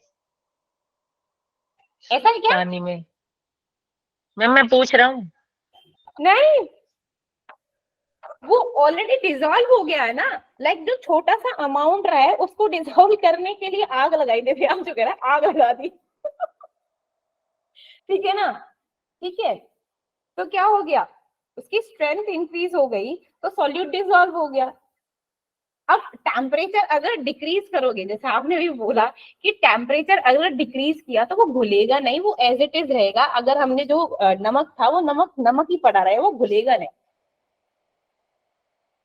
ऐसा है क्या? पानी में। मैम मैं पूछ रहा हूँ। नहीं, वो ऑलरेडी डिसॉल्व हो गया है ना, लाइक जो छोटा सा अमाउंट रहा है उसको डिसॉल्व करने के लिए आग लगाई, देखिए आप जो कह रहे हैं आग लगा दी। ठीक है ना, ठीक है, तो क्या हो गया, उसकी स्ट्रेंथ इंक्रीज हो गई तो सॉल्यूट डिसॉल्व हो गया। अब टेम्परेचर अगर डिक्रीज करोगे, जैसे आपने भी बोला कि टेम्परेचर अगर डिक्रीज किया तो वो घुलेगा नहीं, वो एज इट इज रहेगा। अगर हमने जो नमक था वो नमक नमक ही पड़ा रहे, वो घुलेगा नहीं।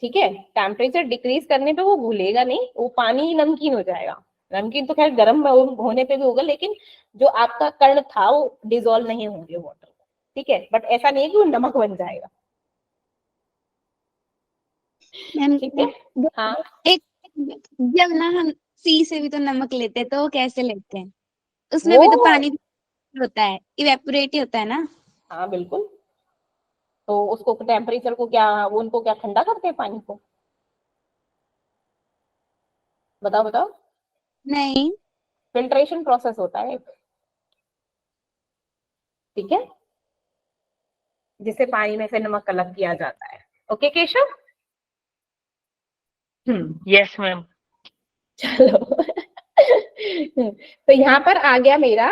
ठीक है, टेम्परेचर डिक्रीज करने पे वो घुलेगा नहीं, वो पानी ही नमकीन हो जाएगा। नमकीन तो खैर गर्म होने पे भी होगा, लेकिन जो आपका कण था वो डिसॉल्व नहीं होंगे वाटर। ठीक है, बट ऐसा नहीं है कि वो नमक बन जाएगा। मैम ठीक है, हाँ एक जब ना हम सी से भी तो नमक लेते हैं, तो वो कैसे लेते हैं? उसमें वो भी तो पानी होता है, इवेपोरेट ही होता है ना? हाँ बिल्कुल, तो उसको टेम्परेचर को क्या, वो उनको क्या ठंडा करते हैं पानी को? बताओ बताओ। नहीं। फिल्ट्रेशन प्रोसेस होता है, ठीक है, जिससे पानी में से नमक अलग किया जाता है। ओके केशव? Yes ma'am. चलो तो यहाँ पर आ गया मेरा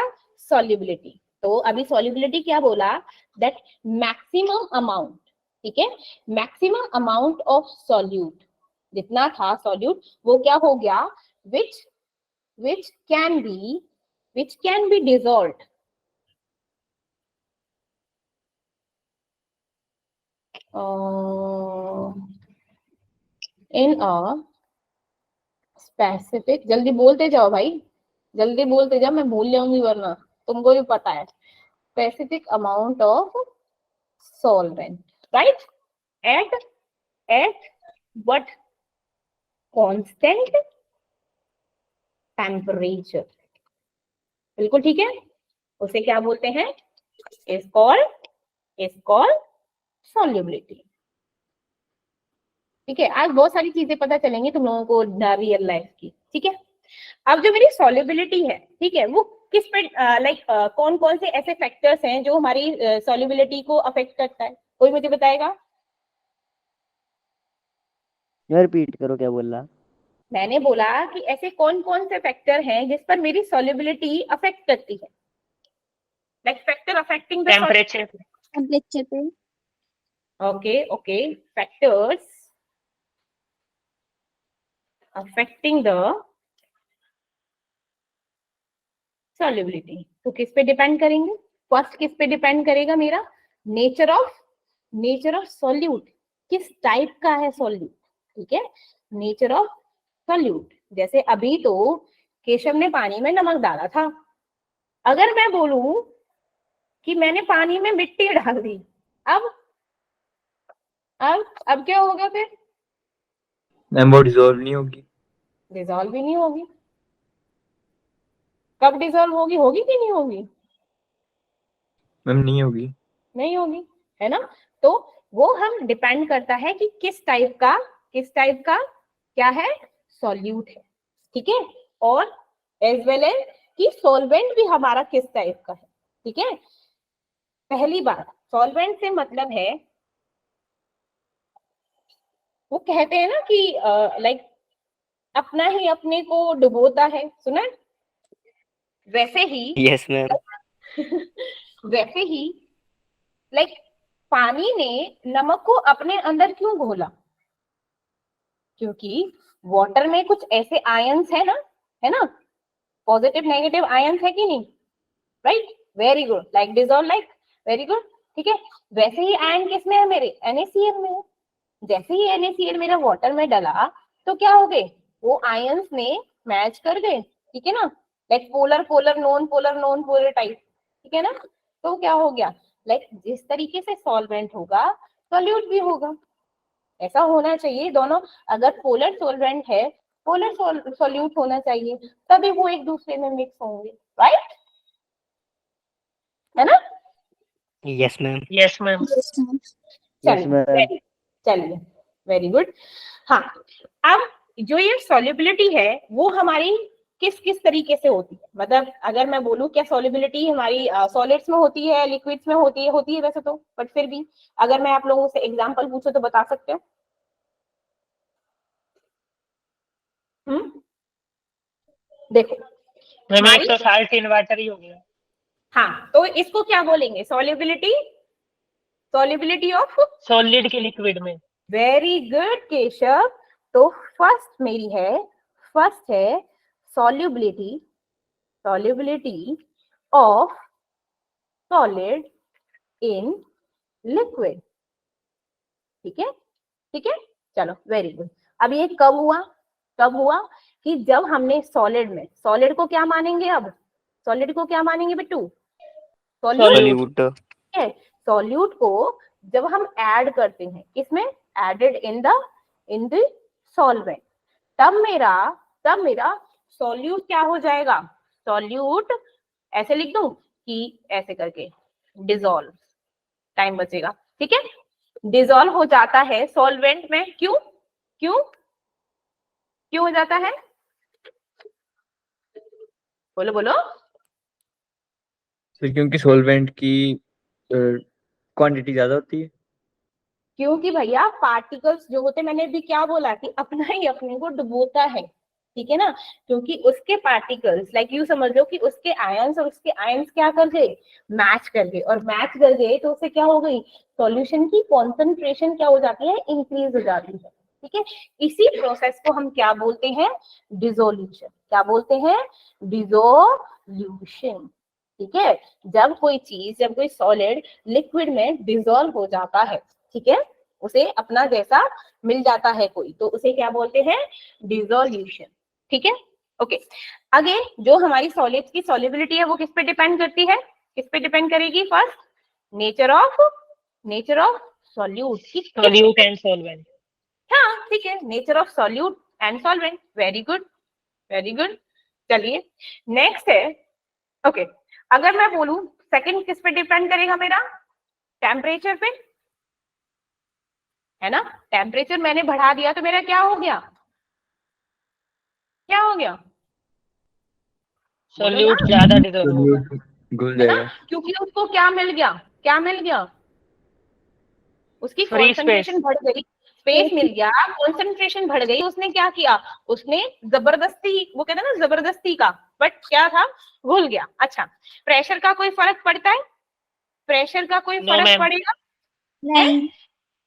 सॉल्युबिलिटी। तो अभी सॉल्युबिलिटी क्या बोला, दैट मैक्सिमम अमाउंट, ठीक है, मैक्सिमम अमाउंट ऑफ सॉल्यूट, जितना था सॉल्यूट वो क्या हो गया, which which can be dissolved in a specific, जल्दी बोलते जाओ भाई, जल्दी बोलते जाओ, मैं भूल जाऊंगी वरना, तुमको भी पता है, specific amount of solvent, right? At what constant temperature, बिल्कुल ठीक है, उसे क्या बोलते हैं, is called solubility। ठीक है, आज बहुत सारी चीजें पता चलेंगी तुम लोगों को रियल लाइफ की। ठीक है, अब जो मेरी सॉल्युबिलिटी है, ठीक है, वो किस पे लाइक कौन कौन से ऐसे फैक्टर्स हैं जो हमारी सॉल्युबिलिटी को अफेक्ट करता है, कोई मुझे बताएगा? रिपीट करो, क्या बोल रहा? मैंने बोला कि ऐसे कौन कौन से फैक्टर हैं जिस पर मेरी सॉल्युबिलिटी अफेक्ट करती है, like factor affecting the temperature. Temperature पे। Okay okay, factors affecting the solubility, तो किस पे डिपेंड करेंगे? फर्स्ट किस पे डिपेंड करेगा मेरा, नेचर ऑफ सॉल्यूट, किस टाइप का है सॉल्यूट। ठीक है, नेचर ऑफ सॉल्यूट, जैसे अभी तो केशव ने पानी में नमक डाला था, अगर मैं बोलूं कि मैंने पानी में मिट्टी डाल दी, अब क्या होगा फिर? मैम वो डिसॉल्व नहीं होगी। डिसॉल्व भी नहीं होगी। कब डिसॉल्व होगी, होगी कि नहीं होगी? मैम नहीं होगी। नहीं होगी, है ना। तो वो हम डिपेंड करता है कि किस टाइप का क्या है, सॉल्यूट है। ठीक है, और एज वेल एज कि सॉल्वेंट भी हमारा किस टाइप का है। ठीक है, पहली बात सॉल्वेंट से मतलब है, वो कहते हैं ना कि लाइक अपना ही अपने को डुबोता है, सुना है? वैसे ही यस मैम। वैसे ही लाइक पानी ने नमक को अपने अंदर क्यों घोला, क्योंकि वाटर में कुछ ऐसे आयंस है ना, पॉजिटिव नेगेटिव आयंस है कि नहीं, right, very good, like dissolve like, very good. ठीक है, वैसे ही आयन किसमें है मेरे, NaCl में है। जैसे ही NaCl मेरा वाटर में डला तो क्या हो गए, वो आयंस में मैच कर गए। ठीक है ना, like polar polar non polar type. ठीक है ना, तो क्या हो गया, लाइक जिस तरीके से सॉल्वेंट होगा सॉल्यूट भी होगा, ऐसा होना चाहिए दोनों। अगर पोलर सॉल्वेंट है, पोलर सॉल्यूट होना चाहिए, तभी वो एक दूसरे में मिक्स होंगे, राइट, है ना। Yes ma'am. Yes ma'am. Yes ma'am. चलिए वेरी गुड। हाँ, अब जो ये सॉल्युबिलिटी है वो हमारी किस किस तरीके से होती है, मतलब अगर मैं बोलूं क्या सॉल्युबिलिटी हमारी सॉलिड्स में होती है, लिक्विड्स में होती है वैसे तो, बट फिर भी अगर मैं आप लोगों से एग्जांपल पूछूं तो बता सकते हो? देखो मैम हमारी 160 इन वाटर ही हो गया। हाँ, तो इसको क्या बोलेंगे? सॉल्युबिलिटी, सॉल्युबिलिटी ऑफ, सॉलिड के लिक्विड में। Very good Keshav. तो फर्स्ट मेरी है, फर्स्ट है solubility, solubility of solid in liquid. ठीक है, ठीक है, चलो वेरी गुड। अब ये कब हुआ? कब हुआ कि जब हमने सॉलिड में, सॉलिड को क्या मानेंगे? अब सॉलिड को क्या मानेंगे बिट्टू? सॉल्यूट। है सॉल्यूट को जब हम ऐड करते हैं इसमें, एडेड इन द सॉल्वेंट, तब मेरा सॉल्यूट क्या हो जाएगा? सॉल्यूट ऐसे लिख दूं कि ऐसे करके डिसॉल्व, टाइम बचेगा। ठीक है, डिसॉल्व हो जाता है सॉल्वेंट में। क्यों क्यों क्यों हो जाता है? बोलो बोलो। तो क्योंकि सॉल्वेंट की क्वांटिटी ज्यादा होती है। क्योंकि भैया पार्टिकल्स जो होते हैं, मैंने भी क्या बोला कि अपना ही अपने को डुबोता है। ठीक है ना, क्योंकि उसके पार्टिकल्स लाइक यू समझ लो कि उसके आयंस और उसके आयंस क्या कर गए? मैच कर गए, और मैच कर गए तो उससे क्या हो गई? सॉल्यूशन की कॉन्सेंट्रेशन क्या हो जाती है? इंक्रीज हो जाती है। ठीक है, इसी प्रोसेस को हम क्या बोलते हैं? डिसोल्यूशन। क्या बोलते हैं? डिसोल्यूशन। ठीक है, जब कोई चीज, जब कोई सॉलिड लिक्विड में डिसॉल्व हो जाता है, ठीक है, उसे अपना जैसा मिल जाता है कोई, तो उसे क्या बोलते हैं? डिसोल्यूशन। ठीक है, ओके। आगे जो हमारी सॉलिड्स की सॉल्युबिलिटी है वो किस पे डिपेंड करती है? किस पे डिपेंड करेगी? फर्स्ट नेचर ऑफ सॉल्यूट की, सॉल्यूट एंड सॉल्वेंट। हाँ ठीक है, nature of solute and solvent. Very good, very good. चलिए नेक्स्ट है, ओके। अगर मैं बोलूं सेकंड किस पे डिपेंड करेगा मेरा? टेम्परेचर पे, है ना। टेम्परेचर मैंने बढ़ा दिया तो मेरा क्या हो गया? क्या हो गया? सॉल्यूट ज्यादा डिसॉल्व होगा, सॉल्यूट घुल है ना, जाएगा। क्योंकि उसको क्या मिल गया? क्या मिल गया? उसकी फ्री कॉन्सेंट्रेशन बढ़ गई, स्पेस मिल गया, कॉन्सेंट्रेशन बढ़ गई। उसने क्या किया? उसने जबरदस्ती, वो कहते हैं ना जबरदस्ती का, बट क्या था? घुल गया। अच्छा, प्रेशर का कोई फर्क पड़ता है? प्रेशर का कोई नो फर्क मैम। पड़ेगा? नहीं।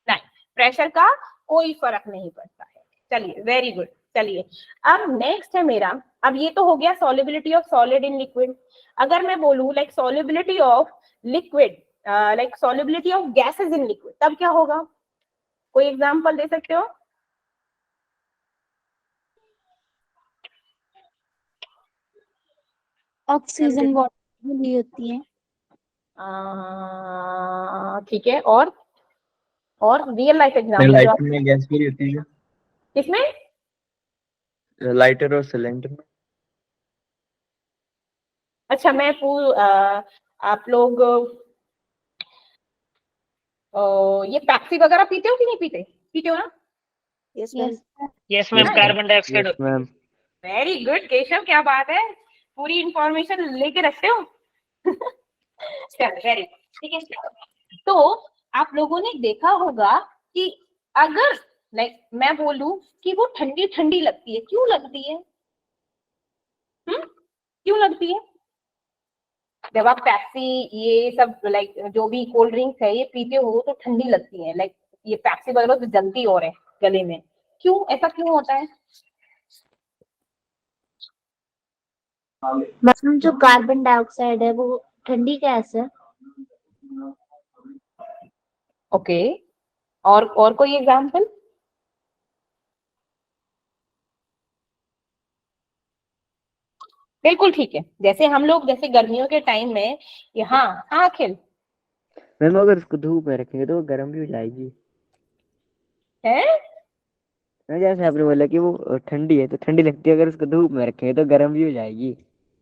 नहीं, प्रेशर का कोई फर्क नहीं पड़ता है। चलिए वेरी गुड। चलिए अब नेक्स्ट है मेरा, अब ये तो हो गया solubility of solid in liquid. अगर मैं बोलूं like solubility of liquid, like solubility of gases in liquid, तब क्या होगा? कोई एग्जांपल दे सकते हो? ऑक्सीजन वाटर भी होती है। ठीक है, और रियल लाइफ एग्जांपल जो लाइटर में गैस पूरी होती है, किसमें? लाइटर और सिलेंडर में। अच्छा मैं आप लोग ये पैप्सी वगैरह पीते हो कि नहीं पीते? पीते हो ना? Yes ma'am. Yes. Yes ma'am, carbon dioxide. Yes ma'am. Very good Keshav, क्या बात है, पूरी इंफॉर्मेशन लेके रखते हो। चलो वेरी ठीक है। तो आप लोगों ने देखा होगा कि अगर लाइक मैं बोलूं कि वो ठंडी ठंडी लगती है, क्यों लगती है? क्यों लगती है? जब आप पेप्सी ये सब लाइक जो भी कोल्ड ड्रिंक्स है ये पीते हो तो ठंडी लगती है, लाइक ये पेप्सी वगैरह तो जलती और है गले में, क्यों? ऐसा क्यों होता है? मैम जो कार्बन डाइऑक्साइड है वो ठंडी गैस है। ओके, और कोई एग्जांपल? बिल्कुल ठीक है, जैसे हम लोग जैसे गर्मियों के टाइम में हाँ हाँ अखिल मैम अगर उसको धूप में रखेंगे तो वो गर्म भी हो जाएगी। है। मैम जैसे आपने बोला कि वो ठंडी है तो ठंडी लगती है, अगर उसको धूप में रखेंगे तो गर्म भी हो जाएगी।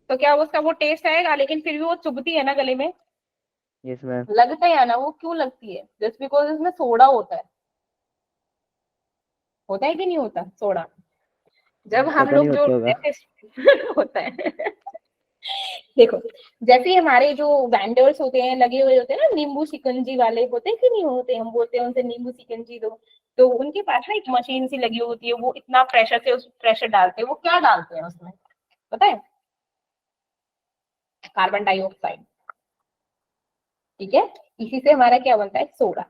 तो क्या उसका वो टेस्ट आएगा? लेकिन फिर भी वो चुभती है ना गले में, यस मैम। लगता है ना। वो क्यों लगती है? जस्ट बिकॉज इसमें सोडा होता है कि नहीं होता सोडा? जब हम पता लोग नहीं जो होता होगा। जैसे होता है देखो, जैसे हमारे जो वेंडर्स होते हैं, लगे हुए होते हैं ना, नींबू शिकंजी वाले होते हैं कि नहीं होते? हम बोलते हैं उनसे नींबू शिकंजी दो, तो उनके पास ना एक मशीन सी लगी होती है, वो इतना प्रेशर से उस प्रेशर डालते हैं, वो क्या डालते हैं उसमें पता है? Carbon dioxide. ठीक है, इसी से हमारा क्या बनता है, सोडा।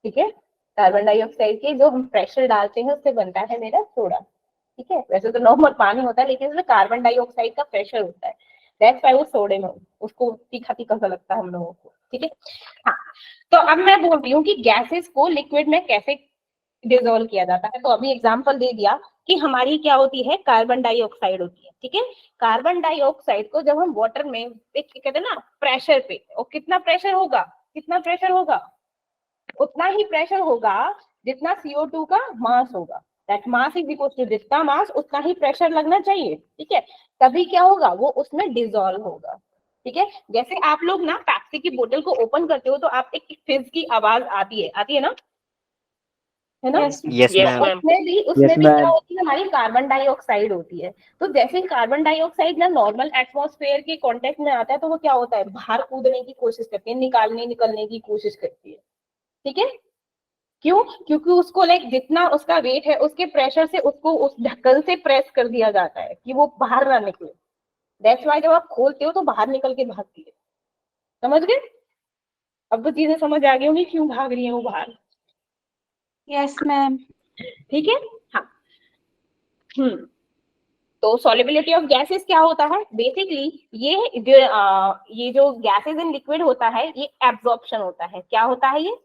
ठीक है, कार्बन डाइऑक्साइड के जो हम प्रेशर डालते हैं उससे बनता है मेरा सोडा। ठीक है, वैसे तो नॉर्मल पानी होता है लेकिन इसमें कार्बन डाइऑक्साइड का प्रेशर होता है, दैट्स व्हाई वो सोडे में उसको तीखा तीखा सा लगता है हम लोगों को। ठीक है, हाँ, तो अब मैं बोल रही हूँ कि गैसेस को लिक्विड में कैसे डिसॉल्व किया जाता है। तो अभी एग्जांपल दे दिया कि हमारी क्या होती है, कार्बन डाइऑक्साइड होती है। ठीक है, कार्बन डाइऑक्साइड को जब हम वाटर में कहते हैं ना प्रेशर पे, और कितना प्रेशर होगा, कितना प्रेशर होगा, उतना ही प्रेशर होगा जितना CO2 का मास होगा। That mass is equal to जितना मास उतना ही प्रेशर लगना चाहिए। ठीक है, तभी क्या होगा, वो उसमें डिसॉल्व होगा। ठीक है, जैसे आप लोग ना पेप्सी की बोतल को ओपन करते हो तो आप एक फिज की आवाज आती है ना, है ना? Yes yes yes ma'am. Ma'am. उसमें भी क्या होती है, हमारी कार्बन डाइऑक्साइड होती है। तो जैसे कार्बन डाइऑक्साइड ना नॉर्मल एटमॉस्फेयर के कांटेक्ट में आता है तो वो क्या होता है, बाहर कूदने की कोशिश करती है, निकलने की कोशिश करती है। ठीक है, क्यों? क्योंकि उसको लाइक जितना उसका वेट है उसके प्रेशर से उसको उस ढक्कन से प्रेस कर दिया जाता है कि वो बाहर ना निकले। दैट्स व्हाई जब आप खोलते हो तो बाहर निकल के भागती है। समझ गए? अब वो चीजें समझ आ गई होंगी क्यों भाग रही है वो बाहर। Yes ma'am. ठीक है, हाँ। तो सॉल्युबिलिटी ऑफ गैसेस क्या होता है, बेसिकली ये जो गैसेस इन लिक्विड होता है ये एब्जॉर्प्शन होता है। क्या होता है ये,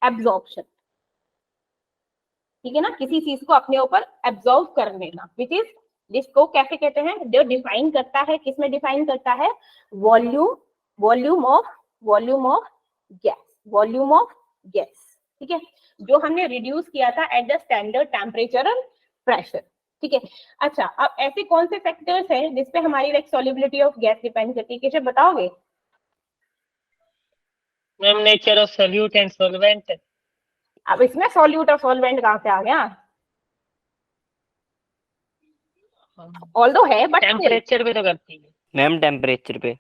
एब्जॉर्प्शन। ठीक है ना, किसी चीज को अपने ऊपर एब्जॉर्व कर लेना, विच इज, जिसको कैसे कहते हैं, जो डिफाइन करता है, किसमें डिफाइन करता है, वॉल्यूम ऑफ गैस। ठीक है, जो हमने रिड्यूस किया था एट द स्टैंडर्ड टेम्परेचर और प्रेशर। ठीक है, अच्छा, अब ऐसे कौन से फैक्टर्स हैं जिसपे हमारी like solubility of gas depend करती है, कैसे बताओगे? Ma'am nature of solute and solvent. अब इसमें सॉल्यूट और सॉल्वेंट कहाँ से आ गया, ऑल्दो है बट टेम्परेचर भी तो करती है मैम टेम्परेचर पे।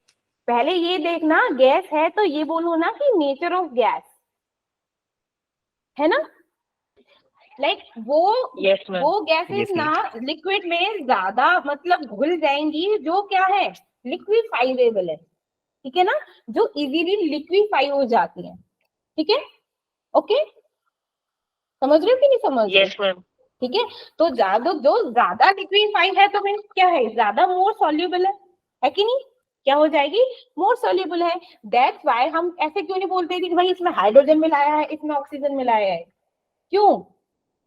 पहले ये देखना, गैस है तो ये बोलो ना कि नेचर ऑफ गैस, है ना? Like yes ma'am. वो गैसेस Yes, ना लिक्विड में ज्यादा मतलब घुल जाएंगी, जो क्या है, लिक्विफाइवेबल है। ठीक है ना, जो इजीली लिक्विफाई हो जाती है। ठीक है, ओके, समझ रहे हो कि नहीं समझ रहे? Yes ma'am. ठीक है, तो जो ज्यादा लिक्विफाई है तो मीन्स क्या है, ज्यादा मोर सॉल्युबल है कि नहीं? क्या हो जाएगी, मोर सॉल्युबल है। दैट्स व्हाई हम ऐसे क्यों नहीं बोलते कि भाई इसमें हाइड्रोजन मिलाया है, इसमें ऑक्सीजन मिलाया है, क्यों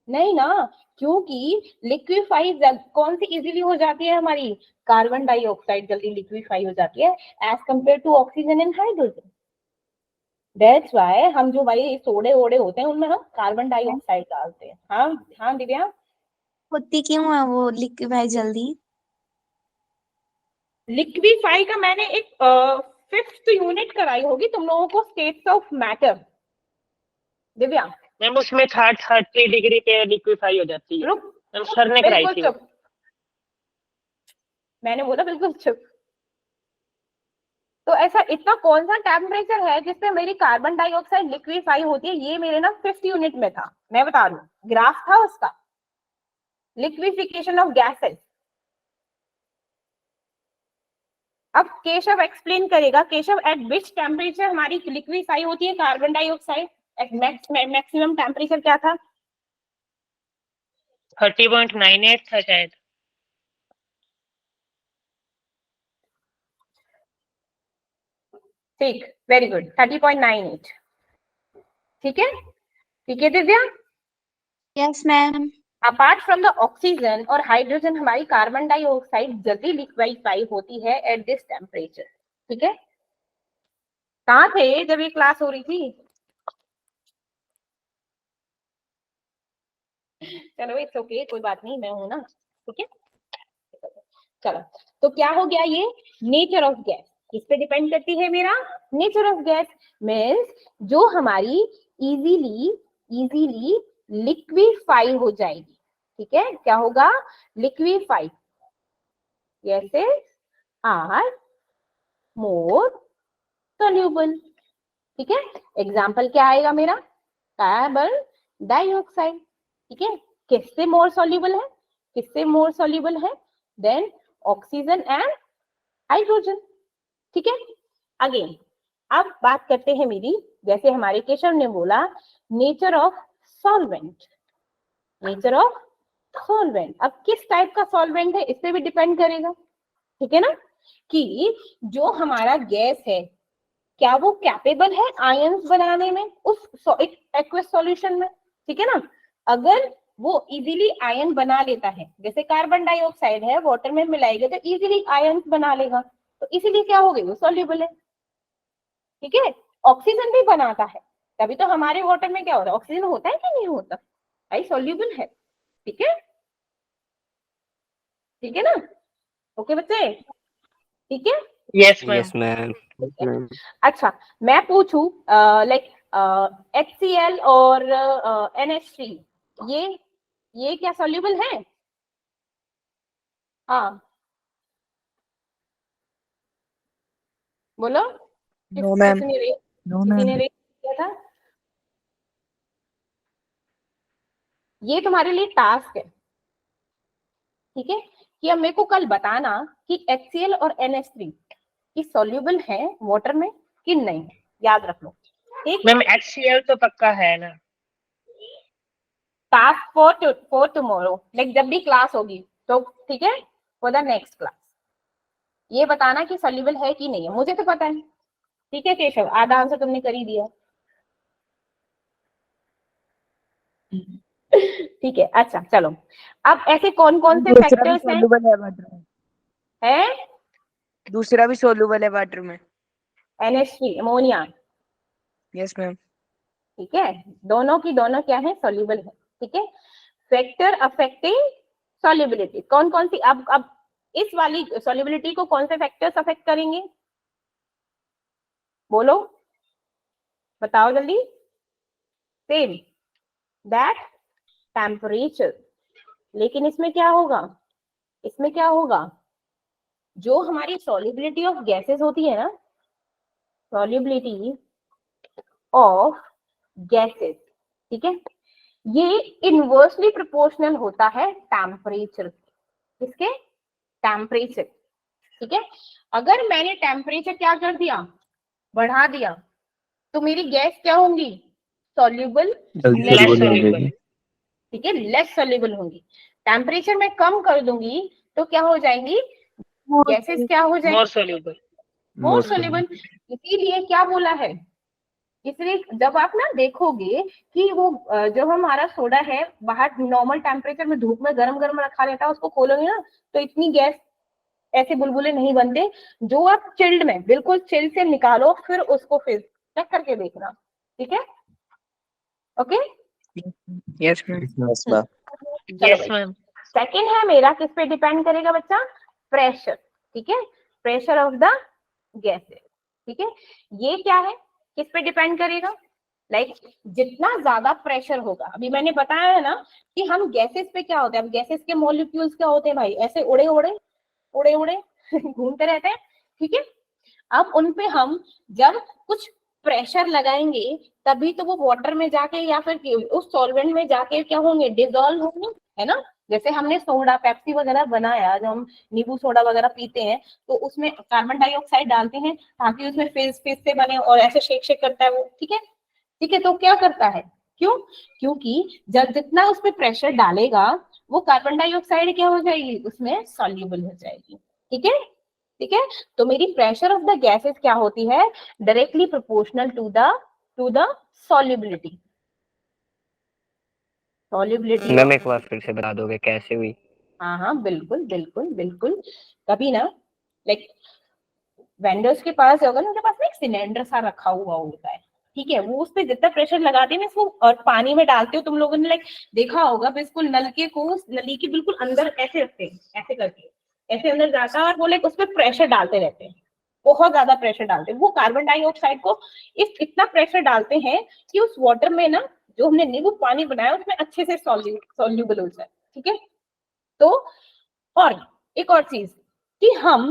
नहीं ना? क्योंकि लिक्विफाई कौन सी इजीली हो जाती है हमारी, कार्बन डाइऑक्साइड जल्दी लिक्विफाई हो जाती है as compared to oxygen and hydrogen. That's why हम जो भाई सोडे ओडे होते हैं उनमें हम कार्बन डाइऑक्साइड डालते हैं। हाँ हाँ दिव्या, होती क्यों है वो लिक्विफाई जल्दी? लिक्विफाई का मैंने एक 5th यूनिट कराई होगी तुम लोगों को, states of matter. Divya ma'am उसमें 30 डिग्री पे लिक्विफाई हो जाती है। रुक, मैम सर ने कराई बिल्कुल थी वो। चुप, मैंने बोला बिल्कुल चुप। तो ऐसा इतना कौन सा टेम्परेचर है जिसपे मेरी कार्बन डाइऑक्साइड लिक्विफाई होती है, ये मेरे ना 5th यूनिट में था, मैं बता रही हूँ, ग्राफ था उसका, लिक्विफिकेशन ऑफ गैसेस। अब केशव एक्सप्लेन करेगा। केशव, एट विच टेम्परेचर हमारी लिक्विफाई होती है carbon dioxide, at maximum temperature क्या था? 30.98 था शायद। ठीक, वेरी गुड, 30.98। ठीक है, ठीक है Divya. Yes ma'am. Apart from the oxygen और हाइड्रोजन हमारी कार्बन डाइऑक्साइड जल्दी लिक्विफाई होती है एट दिस टेम्परेचर। ठीक है, कहाँ थे जब ये क्लास हो रही थी? चलो इट्स ओके, कोई बात नहीं, मैं हूं ना। ठीक है, चलो, तो क्या हो गया ये, नेचर ऑफ गैस किस पे डिपेंड करती है मेरा, नेचर ऑफ गैस मीन्स जो हमारी इजीली लिक्विफाई हो जाएगी। ठीक है, क्या होगा, liquefy, gases are more soluble. ठीक है, एग्जाम्पल क्या आएगा मेरा, कार्बन डाइऑक्साइड। ठीक है, किससे मोर सॉल्युबल है, किससे मोर सॉल्युबल है, देन ऑक्सीजन एंड हाइड्रोजन। ठीक है, अगेन अब बात करते हैं मेरी, जैसे हमारे केशव ने बोला nature of solvent, nature of solvent. अब किस टाइप का सॉल्वेंट है इस पे भी डिपेंड करेगा, ठीक है ना, कि जो हमारा गैस है क्या वो कैपेबल है आयंस बनाने में उस एक एक्वस सॉल्यूशन में, ठीक है ना। अगर वो इजीली आयन बना लेता है, जैसे कार्बन डाइऑक्साइड है वाटर में मिलाएगा तो इजीली आयंस बना लेगा, तो इसीलिए क्या हो गई वो सॉल्युबल है, ठीक है। ऑक्सीजन भी बनाता है, तभी तो हमारे वाटर में क्या होता है, ऑक्सीजन होता है कि नहीं होता, भाई सॉल्युबल है, ठीक है, ठीक है ना। ओके बच्चे, ठीक है। Yes ma'am. Yes ma'am. अच्छा मैं पूछूं लाइक HCl और NH3 ये क्या सॉल्युबल है? हाँ बोलो। No ma'am. किसी ने रेट किया था? ये तुम्हारे लिए टास्क है, ठीक है, कि अब मेरे को कल बताना कि HCl और NH3 की सॉल्युबल है वाटर में कि नहीं, याद रख लो, ठीक। मैम HCl तो पक्का है ना। टास्क फॉर टुमारो, लाइक जब भी क्लास होगी तो, ठीक है, फॉर द नेक्स्ट क्लास ये बताना कि सॉल्युबल है कि नहीं है। मुझे तो पता है, ठीक है केशव, आधा आंसर तुमने कर ही दिया, ठीक है। अच्छा चलो, अब ऐसे कौन कौन से फैक्टर्स हैं? सोलूबल है वाटर में, हैं दूसरा भी सोलूबल है वाटर में। NH3 ammonia, yes ma'am. ठीक है, दोनों की दोनों क्या है, सॉल्युबल है, ठीक है। फैक्टर अफेक्टिंग सॉल्युबिलिटी कौन कौन सी, अब इस वाली सॉल्युबिलिटी को कौन से फैक्टर्स अफेक्ट करेंगे, बोलो बताओ जल्दी। सेम दैट टेम्परेचर, लेकिन इसमें क्या होगा, इसमें क्या होगा, जो हमारी सॉल्युबिलिटी ऑफ गैसेस होती है ना, सॉल्युबिलिटी ऑफ गैसेस, ठीक है, ये इनवर्सली प्रोपोर्शनल होता है टेम्परेचर, किसके, टेम्परेचर, ठीक है। अगर मैंने टेम्परेचर क्या कर दिया, बढ़ा दिया, तो मेरी गैस क्या होंगी, सॉल्युबल, ठीक है, लेस सॉल्युबल होंगी। टेम्परेचर में कम कर दूंगी तो क्या हो जाएंगी, गैसेस क्या हो जाएंगी, मोर सोल्यूबल। मोर सॉल्युबल। इसीलिए क्या बोला है, इसलिए जब आप ना देखोगे कि वो जो हमारा सोडा है बाहर नॉर्मल टेम्परेचर में धूप में गरम गरम रखा रहता है, उसको खोलोगे ना तो इतनी गैस ऐसे बुलबुले नहीं बनते, जो आप चिल्ड में बिल्कुल चिल से निकालो फिर उसको फिर चेक करके देखना, ठीक है, okay. Yes ma'am. Yes ma'am. Second है मेरा, किस पे डिपेंड करेगा बच्चा, प्रेशर, ठीक है, प्रेशर ऑफ द गैसेस, ठीक है। ये क्या है, किस पे डिपेंड करेगा, लाइक जितना ज्यादा प्रेशर होगा, अभी मैंने बताया है ना कि हम गैसेस पे क्या होते हैं, अब गैसेस के मॉलिक्यूल्स क्या होते हैं भाई, ऐसे उड़े उड़े उड़े उड़े घूमते रहते हैं, ठीक है। अब उन पे हम जब कुछ प्रेशर लगाएंगे तभी तो वो वाटर में जाके या फिर उस सॉल्वेंट में जाके क्या होंगे, डिजोल्व होंगे, है ना। जैसे हमने सोडा पेप्सी वगैरह बनाया, जो हम नींबू सोडा वगैरह पीते हैं तो उसमें कार्बन डाइऑक्साइड डालते हैं ताकि उसमें फिज फिज से बने और ऐसे शेक शेक करता है वो, ठीक है, ठीक है। तो क्या करता है, क्यों, क्योंकि जब जितना उस पर प्रेशर डालेगा वो कार्बन डाइऑक्साइड क्या हो जाएगी, उसमें सॉल्युबल हो जाएगी, ठीक है, ठीक है। तो मेरी प्रेशर ऑफ द गैसेस क्या होती है, directly proportional to the solubility, solubility. Ma'am एक बार फिर से बता दोगे कैसे हुई? हाँ हाँ बिल्कुल बिल्कुल बिल्कुल, कभी ना लाइक वेंडर्स के पास होगा ना, उनके पास ना एक सिलेंडर सा रखा हुआ होता है, ठीक है, वो उस पे जितना प्रेशर लगाते हैं ना इसको और पानी में डालते हो, तुम लोगों ने लाइक देखा होगा, बिल्कुल नलके को नली के बिल्कुल अंदर ऐसे रखते हैं, ऐसे करके ऐसे अंदर जाता है और वो लाइक उस पर प्रेशर डालते रहते हैं, बहुत ज्यादा प्रेशर डालते हैं, वो कार्बन डाइऑक्साइड को इतना प्रेशर डालते हैं कि उस वाटर में ना जो हमने नींबू पानी बनाया उसमें अच्छे से सॉल्युबल हो जाए, ठीक है। तो और एक और चीज कि हम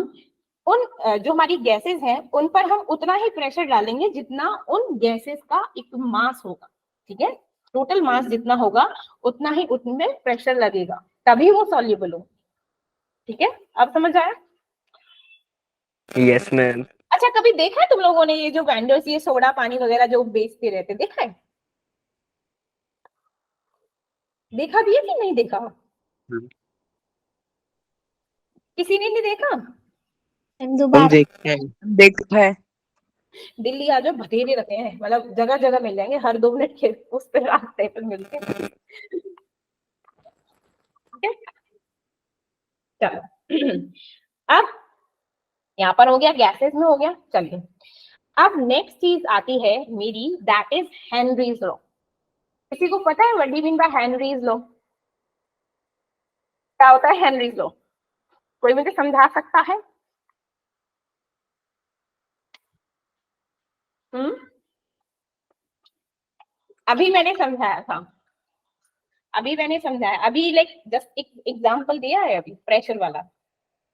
उन जो हमारी गैसेस हैं उन पर हम उतना ही प्रेशर डालेंगे जितना उन गैसेस का एक मास होगा, ठीक है, टोटल मास जितना होगा उतना ही उनमें प्रेशर लगेगा, तभी वो सॉल्युबल हो, ठीक है। अब समझ आया? Yes ma'am. अच्छा कभी देखा है तुम लोगों ने ये जो वेंडर्स ये सोडा पानी वगैरह जो बेचते रहते, देखा है? देखा भी है कि नहीं देखा? किसी ने नहीं देखा? हम दोबारा देखते हैं। देखा है। दिल्ली आ जाओ, बथेरे रखे हैं, मतलब जगह जगह मिल जाएंगे, हर 2 मिनट के उस पे रास्ते पे मिलते हैं। ठीक है? चलो अब यहाँ पर हो गया, गैसेस में हो गया। चलिए अब नेक्स्ट चीज आती है मेरी, दैट इज हेनरीज लॉ। किसी को पता है what do you mean by Henry's law? क्या होता है हेनरीज लॉ? कोई मुझे समझा सकता है? अभी मैंने समझाया था, अभी लाइक जस्ट एक एग्जांपल दिया है अभी प्रेशर वाला,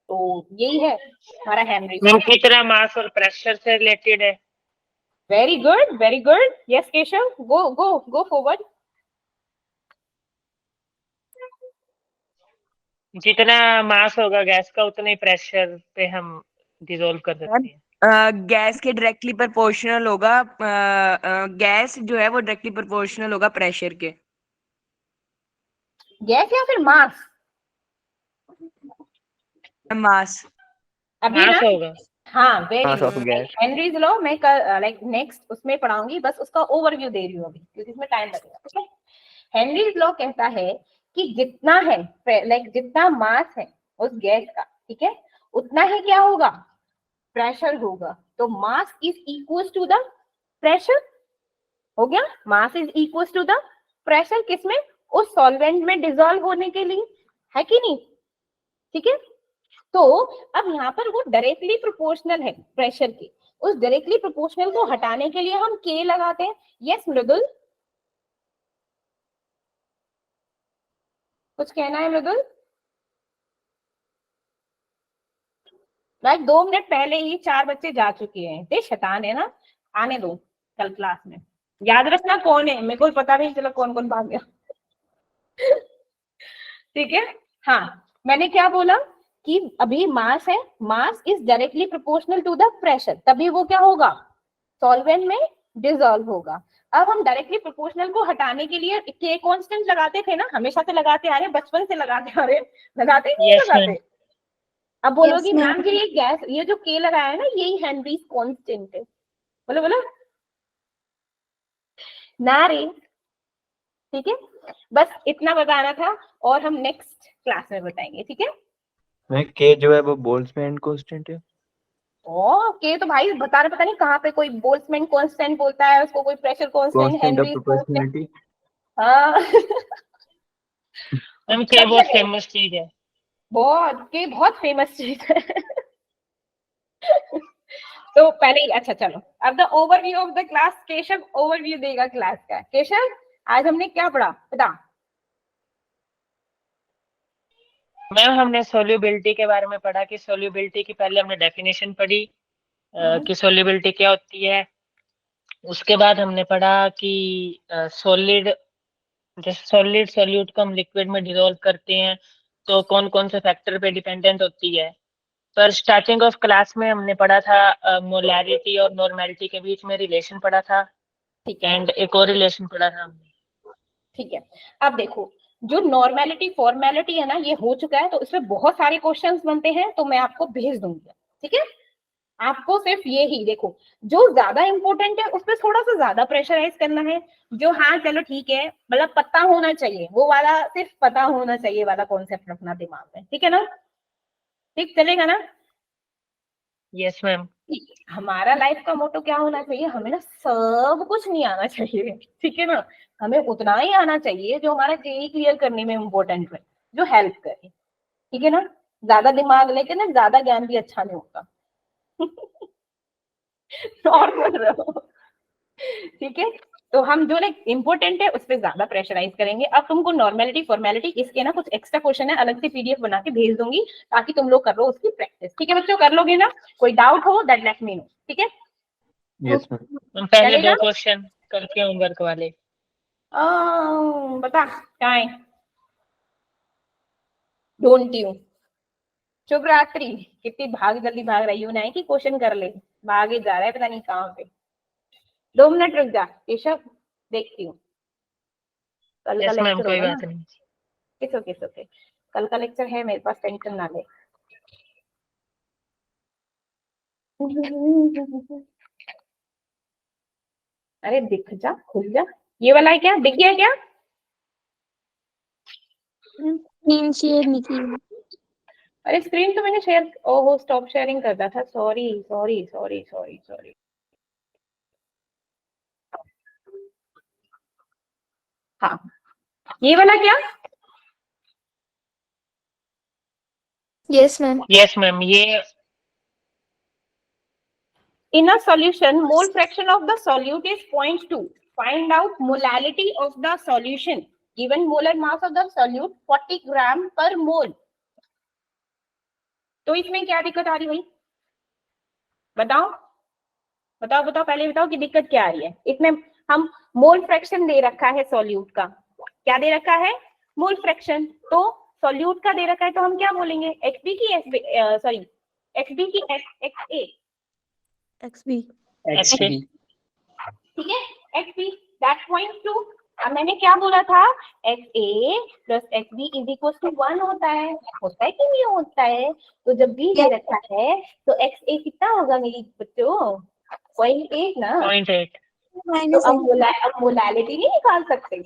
तो यही है हमारा हेनरीज लॉ। मैम कितना मास और प्रेशर से रिलेटेड है? Very good, yes Keshav, go forward. जितना मास होगा गैस का उतने ही प्रेशर पे हम डिसोल्व कर सकते हैं। गैस के डायरेक्टली प्रोपोर्शनल होगा, गैस जो है वो डायरेक्टली प्रोपोर्शनल होगा प्रेशर के। गैस या फिर मास? मास। अभी ना, मास होगा। हाँ very mass of good. Gas. Henry's law मैं लाइक नेक्स्ट उसमें पढ़ाऊंगी, बस उसका ओवरव्यू दे रही हूँ अभी क्योंकि इसमें टाइम लगेगा। ठीक है, हेनरीज लॉ कहता है कि जितना है लाइक जितना मास है उस गैस का, ठीक है, उतना ही क्या होगा, प्रेशर होगा। तो mass is equal to the pressure, हो गया, mass is equal to the pressure, किसमें, उस सॉल्वेंट में डिजोल्व होने के लिए, है कि नहीं? ठीक है, तो अब यहाँ पर वो डायरेक्टली प्रोपोर्शनल है प्रेशर के, उस डायरेक्टली प्रोपोर्शनल को हटाने के लिए हम के लगाते हैं। यस मृदुल, कुछ कहना है मृदुल? लाइक 2 मिनट पहले ही 4 बच्चे जा चुके हैं, ते शैतान है ना, आने दो कल क्लास में। याद रखना कौन है, मेरे को पता नहीं चला कौन कौन भाग गया। ठीक है, हाँ मैंने क्या बोला कि अभी मास है, mass is directly proportional to the pressure, तभी वो क्या होगा, सॉल्वेंट में डिसॉल्व होगा। अब हम डायरेक्टली प्रोपोर्शनल को हटाने के लिए के कांस्टेंट लगाते थे ना, हमेशा से लगाते आ रहे, बचपन से लगाते आ रहे, लगाते ही नहीं यस मैम। लगाते? अब बोलोगी Yes, ma'am. मैम जी ये गैस, ये जो के लगाया है ना, यही हेनरीज कांस्टेंट है। बोलो बोलो ना रे। ठीक है, बस इतना बताना था और हम नेक्स्ट क्लास में बताएंगे। ठीक है, मैं के जो है वो बोल्ट्जमैन कांस्टेंट है। ओके, तो भाई बता रहे, पता नहीं कहाँ पे कोई बोल्ट्जमैन कांस्टेंट बोलता है उसको, कोई pressure constant, constant of Henry's constant. Proportionality. हाँ मैम के बहुत फेमस चीज है। बहुत फेमस चीज है। तो पहले ही, अच्छा चलो अब the overview of the class, Keshav overview देगा क्लास का। केशव आज हमने क्या पढ़ा बता। मैम हमने सोल्यूबिलिटी के बारे में पढ़ा कि सोल्यूबिलिटी की पहले हमने डेफिनेशन पढ़ी कि सोल्यूबिलिटी क्या होती है। उसके बाद हमने पढ़ा कि सॉलिड, जैसे सॉलिड सॉल्यूट को हम लिक्विड में डिसॉल्व करते हैं तो कौन कौन से फैक्टर पे डिपेंडेंट होती है। पर स्टार्टिंग ऑफ क्लास में हमने पढ़ा था मोलैरिटी और नॉर्मेलिटी के बीच में रिलेशन पढ़ा था, ठीक है, एंड एक और रिलेशन पढ़ा था हमने। ठीक है, अब देखो जो नॉर्मेलिटी फॉर्मेलिटी है ना, ये हो चुका है, तो इसमें बहुत सारे क्वेश्चंस बनते हैं, तो मैं आपको भेज दूंगी। ठीक है, आपको सिर्फ ये ही देखो, जो ज्यादा इंपॉर्टेंट है उस पर थोड़ा सा ज्यादा प्रेशराइज करना है, जो हाँ चलो ठीक है, मतलब पता होना चाहिए वो वाला, सिर्फ पता होना चाहिए वाला कॉन्सेप्ट रखना दिमाग में। ठीक है ना, ठीक चलेगा ना? Yes ma'am. हमारा लाइफ का मोटो क्या होना चाहिए, हमें ना सब कुछ नहीं आना चाहिए, ठीक है ना, हमें उतना ही आना चाहिए जो हमारा जेई क्लियर करने में इम्पोर्टेंट है, जो हेल्प करे। ठीक है ना, ज्यादा दिमाग लेके ना ज्यादा ज्ञान भी अच्छा नहीं होता। नॉर्मल रहो। ठीक है, तो हम जो लाइक इम्पोर्टेंट है उस पर ज्यादा प्रेशराइज करेंगे। अब तुमको नॉर्मेलिटी फॉर्मेलिटी इसके ना कुछ एक्स्ट्रा क्वेश्चन है, अलग से पीडीएफ बना के भेज दूंगी ताकि तुम लोग कर लो उसकी प्रैक्टिस। ठीक है बच्चों, कर लोगे ना? कोई डाउट हो दैट लेट मी नो। ठीक है, यस मैम। पहले चलेगा? 2 क्वेश्चन करके होमवर्क वाले। बता क्या है? ढूंढती हूँ। शुभ रात्रि, कितनी जल्दी भाग रही हूँ ना कि क्वेश्चन कर ले। भागे जा रहा है पता नहीं कहाँ पे। 2 मिनट रुक जा केशव, देखती हूँ। कल का यस मैम, लेक्चर कोई होगा ना। बात नहीं। किस ओके, कल का लेक्चर है मेरे पास, टेंशन ना ले। अरे दिख जा, खुल जा। ये वाला है क्या, दिख गया क्या? स्क्रीन शेयर नहीं की। अरे स्क्रीन तो मैंने शेयर, ओहो स्टॉप शेयरिंग करता था, sorry sorry sorry sorry sorry. हाँ, ये वाला क्या? Yes ma'am. यस मैम, ये In a solution, mole fraction of the solute is 0.2. Find out molality of the solution. Given molar mass of the solute 40 gram per mole. तो इसमें क्या दिक्कत आ रही भाई? बताओ बताओ बताओ, पहले बताओ कि दिक्कत क्या आ रही है। इसमें हम मोल फ्रैक्शन दे रखा है सॉल्यूट का, क्या दे रखा है? Mole fraction. तो सॉल्यूट का दे रखा है तो हम क्या बोलेंगे? एक्सबी की सॉरी एक्सबी की एक्सए, XB एक्सबी। ठीक है, एक्सबी दैट 0.2। अब मैंने क्या बोला था? X A plus X B is equal to 1 होता है कि नहीं होता है? तो जब बी दे रखा है तो एक्स ए कितना होगा मेरी बच्चों? 0.8 ना। 0.8। तो अब मोलालिटी नहीं निकाल सकते,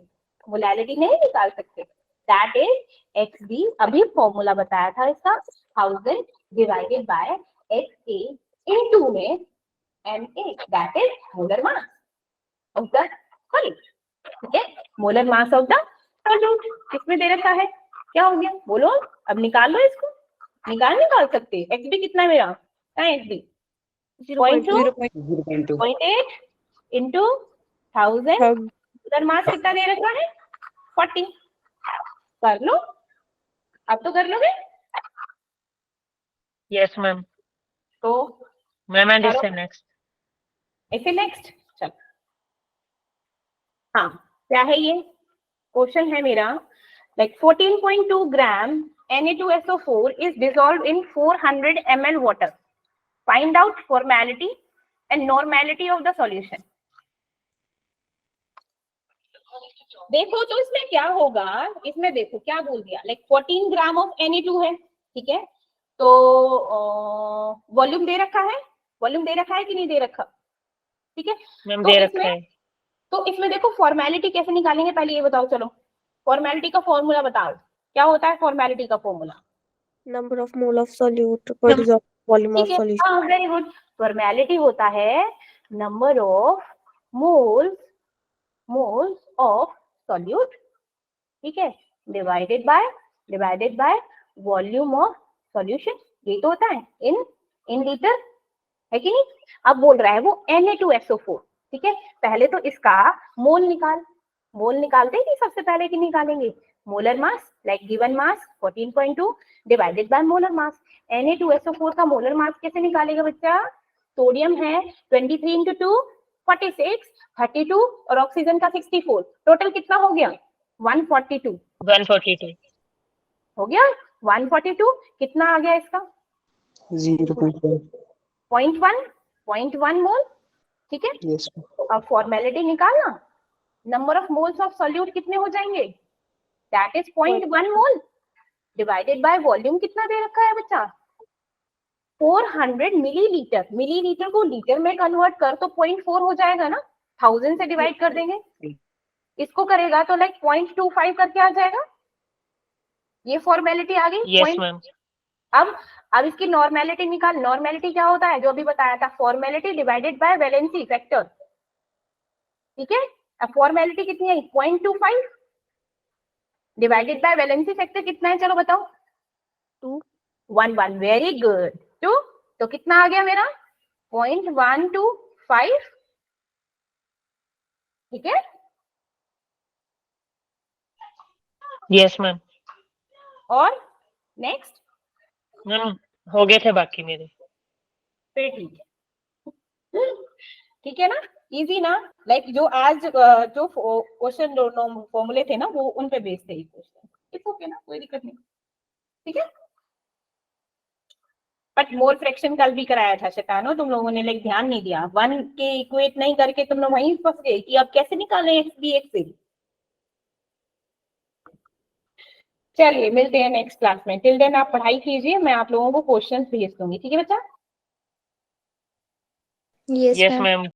मोलालिटी नहीं निकाल सकते। दैट इज एक्स बी, अभी फॉर्मूला बताया था इसका, 1000 डिवाइडेड बाय एक्स ए इनटू में MA, that is molar mass of the solute. ठीक है, molar mass of the solute किसमें दे रखा है? क्या हो गया बोलो, अब निकाल लो इसको। निकाल सकते। XB कितना है मेरा? XB 0.2 0.8 इंटू 1000, मोलर मास कितना दे रखा है? 40। कर लो, अब तो कर लोगे। Yes ma'am. तो मैम एंड इससे नेक्स्ट। ऐसे नेक्स्ट चल। हाँ, क्या है ये क्वेश्चन है मेरा, like 14.2 gram Na2SO4 is dissolved in 400 ml water. Find out formality and normality of the solution. देखो तो इसमें क्या होगा, इसमें देखो क्या बोल दिया, like 14 ग्राम ऑफ Na2 है, ठीक है, तो वॉल्यूम दे रखा है, वॉल्यूम दे रखा है कि नहीं दे रखा? ठीक है, मैम तो दे रखा है। तो इसमें देखो फॉर्मेलिटी कैसे निकालेंगे, पहले ये बताओ। चलो फॉर्मेलिटी का फॉर्मूला बताओ, क्या होता है फॉर्मेलिटी का formula? number of mole of solute per dissolved volume of ठीक है, solution. हाँ वेरी गुड। फॉर्मेलिटी होता है number of moles of solute, ठीक है, divided by volume of solution. ये तो होता है इन लीटर, है कि नहीं? अब बोल रहा है वो Na2SO4, ठीक है। पहले तो इसका मोल निकालते हैं कि सबसे पहले की निकालेंगे? Molar mass, like given mass 14.2 divided by molar mass. Na2SO4 का मोलर मास कैसे निकालेगा बच्चा? सोडियम है 23 इंटू 2 46 32 और ऑक्सीजन का 64, टोटल कितना हो गया? 142 हो गया। 142 कितना आ गया इसका? 0.1 मोल, ठीक है। अब फॉर्मेलिटी निकालना, number of moles of solute कितने हो जाएंगे? That is 0.1 mole divided by volume कितना दे रखा है बच्चा? 400 मिलीलीटर। मिलीलीटर को लीटर में कन्वर्ट कर तो 0.4 हो जाएगा ना, 1000 से डिवाइड कर देंगे, इसको करेगा तो लाइक 0.25 करके आ जाएगा। ये फॉर्मेलिटी आ गई। Yes ma'am. अब इसकी नॉर्मेलिटी निकाल। नॉर्मेलिटी क्या होता है? जो अभी बताया था, formality divided by valency factor, ठीक है। अब फॉर्मेलिटी कितनी है? 0.25 डिवाइडेड बाय वैलेंसी फैक्टर कितना है? चलो बताओ। 1 वेरी गुड। 2 तो कितना आ गया मेरा? 0.125, ठीक है। Yes ma'am. और नेक्स्ट मैम हो गए थे बाकी मेरे। फिर ठीक है ना, इजी ना। लाइक जो आज जो क्वेश्चन फॉर्मूले थे ना वो उन पे बेस्ड थे ये क्वेश्चन। इट्स ओके ना, कोई दिक्कत नहीं, ठीक है। बट मोल फ्रैक्शन कल भी कराया था शैतानो, तुम लोगों ने लाइक ध्यान नहीं दिया। 1 के इक्वेट नहीं करके तुम लोग वहीं फंस गए कि अब कैसे निकालें एक्स बी एक्स से। चलिए मिलते हैं नेक्स्ट क्लास में, टिल देन आप पढ़ाई कीजिए, मैं आप लोगों को क्वेश्चंस भेज दूंगी, ठीक है बच्चा। Yes, yes ma'am. मैम।